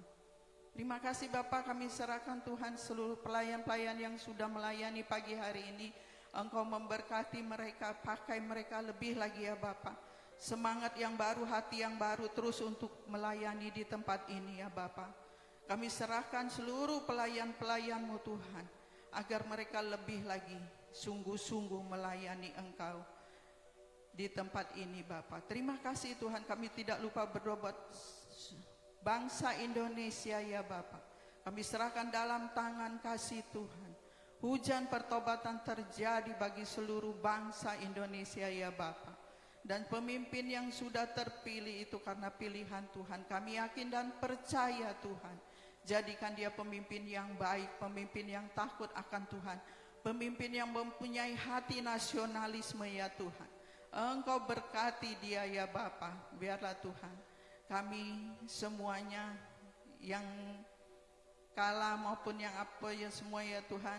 Terima kasih Bapak, kami serahkan Tuhan seluruh pelayan-pelayan yang sudah melayani pagi hari ini. Engkau memberkati mereka, pakai mereka lebih lagi ya Bapak. Semangat yang baru, hati yang baru terus untuk melayani di tempat ini ya Bapak. Kami serahkan seluruh pelayan-pelayan-Mu Tuhan, agar mereka lebih lagi sungguh-sungguh melayani Engkau di tempat ini Bapak. Terima kasih Tuhan, kami tidak lupa berdoa buat bangsa Indonesia ya Bapak. Kami serahkan dalam tangan kasih Tuhan. Hujan pertobatan terjadi bagi seluruh bangsa Indonesia ya Bapak. Dan pemimpin yang sudah terpilih itu karena pilihan Tuhan. Kami yakin dan percaya Tuhan. Jadikan dia pemimpin yang baik, pemimpin yang takut akan Tuhan. Pemimpin yang mempunyai hati nasionalisme ya Tuhan. Engkau berkati dia ya Bapa. Biarlah Tuhan, kami semuanya yang kalah maupun yang apa ya semua ya Tuhan,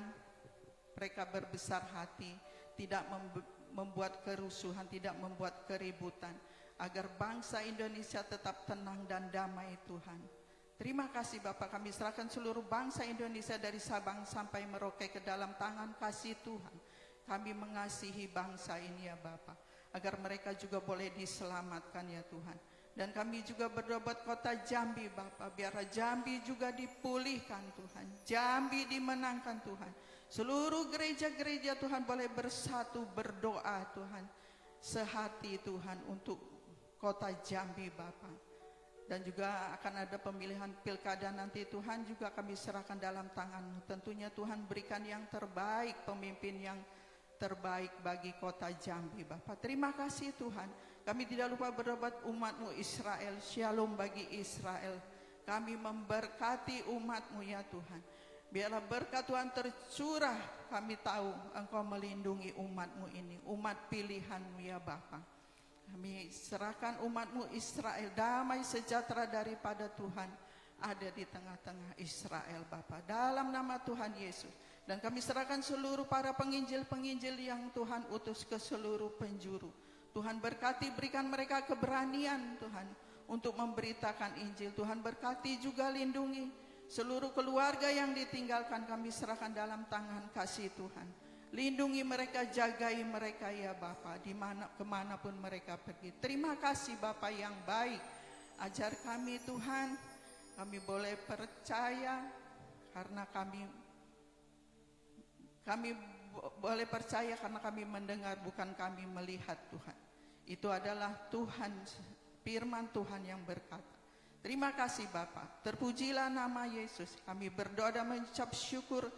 mereka berbesar hati, tidak membuat kerusuhan, tidak membuat keributan, agar bangsa Indonesia tetap tenang dan damai Tuhan. Terima kasih Bapak, kami serahkan seluruh bangsa Indonesia dari Sabang sampai Merauke ke dalam tangan kasih Tuhan. Kami mengasihi bangsa ini ya Bapak, agar mereka juga boleh diselamatkan ya Tuhan. Dan kami juga berdoa buat kota Jambi Bapak, biar Jambi juga dipulihkan Tuhan, Jambi dimenangkan Tuhan. Seluruh gereja-gereja Tuhan boleh bersatu berdoa Tuhan, sehati Tuhan untuk kota Jambi Bapak. Dan juga akan ada pemilihan pilkada nanti Tuhan, juga kami serahkan dalam tangan-Mu. Tentunya Tuhan berikan yang terbaik, pemimpin yang terbaik bagi kota Jambi Bapak. Terima kasih Tuhan. Kami tidak lupa berdoa umat-Mu Israel, shalom bagi Israel. Kami memberkati umat-Mu ya Tuhan. Biarlah berkat Tuhan tercurah, kami tahu Engkau melindungi umat-Mu ini, umat pilihan-Mu ya Bapa. Kami serahkan umat-Mu Israel, damai sejahtera daripada Tuhan ada di tengah-tengah Israel Bapa, dalam nama Tuhan Yesus. Dan kami serahkan seluruh para penginjil-penginjil yang Tuhan utus ke seluruh penjuru. Tuhan berkati, berikan mereka keberanian Tuhan untuk memberitakan Injil. Tuhan berkati juga lindungi seluruh keluarga yang ditinggalkan, kami serahkan dalam tangan kasih Tuhan. Lindungi mereka, jagai mereka ya Bapa, kemanapun mereka pergi. Terima kasih Bapa yang baik. Ajar kami Tuhan, kami boleh percaya karena kami boleh percaya karena kami mendengar, bukan kami melihat Tuhan. Itu adalah Tuhan, firman Tuhan yang berkata. Terima kasih Bapak, terpujilah nama Yesus. Kami berdoa dan mengucap syukur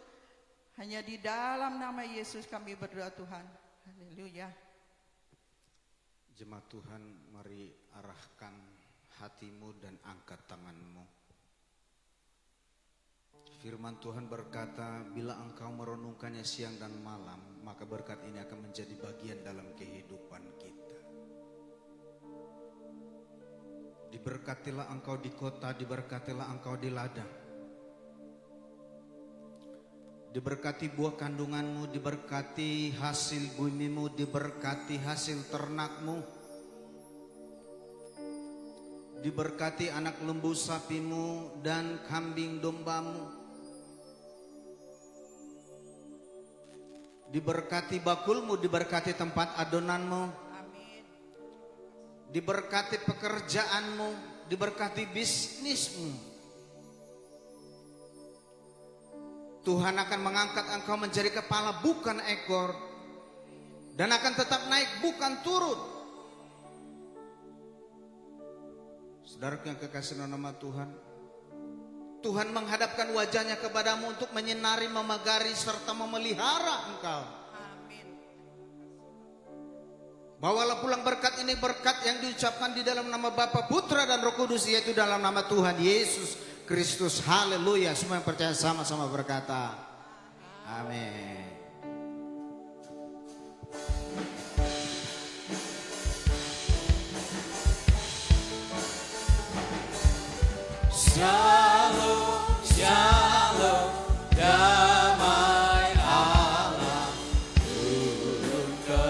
hanya di dalam nama Yesus kami berdoa Tuhan. Haleluya. Jemaat Tuhan, mari arahkan hatimu dan angkat tanganmu. Firman Tuhan berkata, bila engkau merenungkannya siang dan malam, maka berkat ini akan menjadi bagian dalam kehidupan kita. Diberkatilah engkau di kota, diberkatilah engkau di ladang. Diberkati buah kandunganmu, diberkati hasil bumimu, diberkati hasil ternakmu. Diberkati anak lembu sapimu dan kambing dombamu. Diberkati bakulmu, diberkati tempat adonanmu. Diberkati pekerjaanmu, diberkati bisnismu. Tuhan akan mengangkat engkau menjadi kepala bukan ekor, dan akan tetap naik bukan turun. Saudaraku yang kekasih nama Tuhan, Tuhan menghadapkan wajahnya kepadamu untuk menyinari, memagari serta memelihara engkau. Bawalah pulang berkat ini, berkat yang diucapkan di dalam nama Bapa, Putra dan Roh Kudus, yaitu dalam nama Tuhan Yesus Kristus. Haleluya. Semua yang percaya sama-sama berkata amin. Shalom, shalom, damai Allah turun ke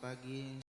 pagi.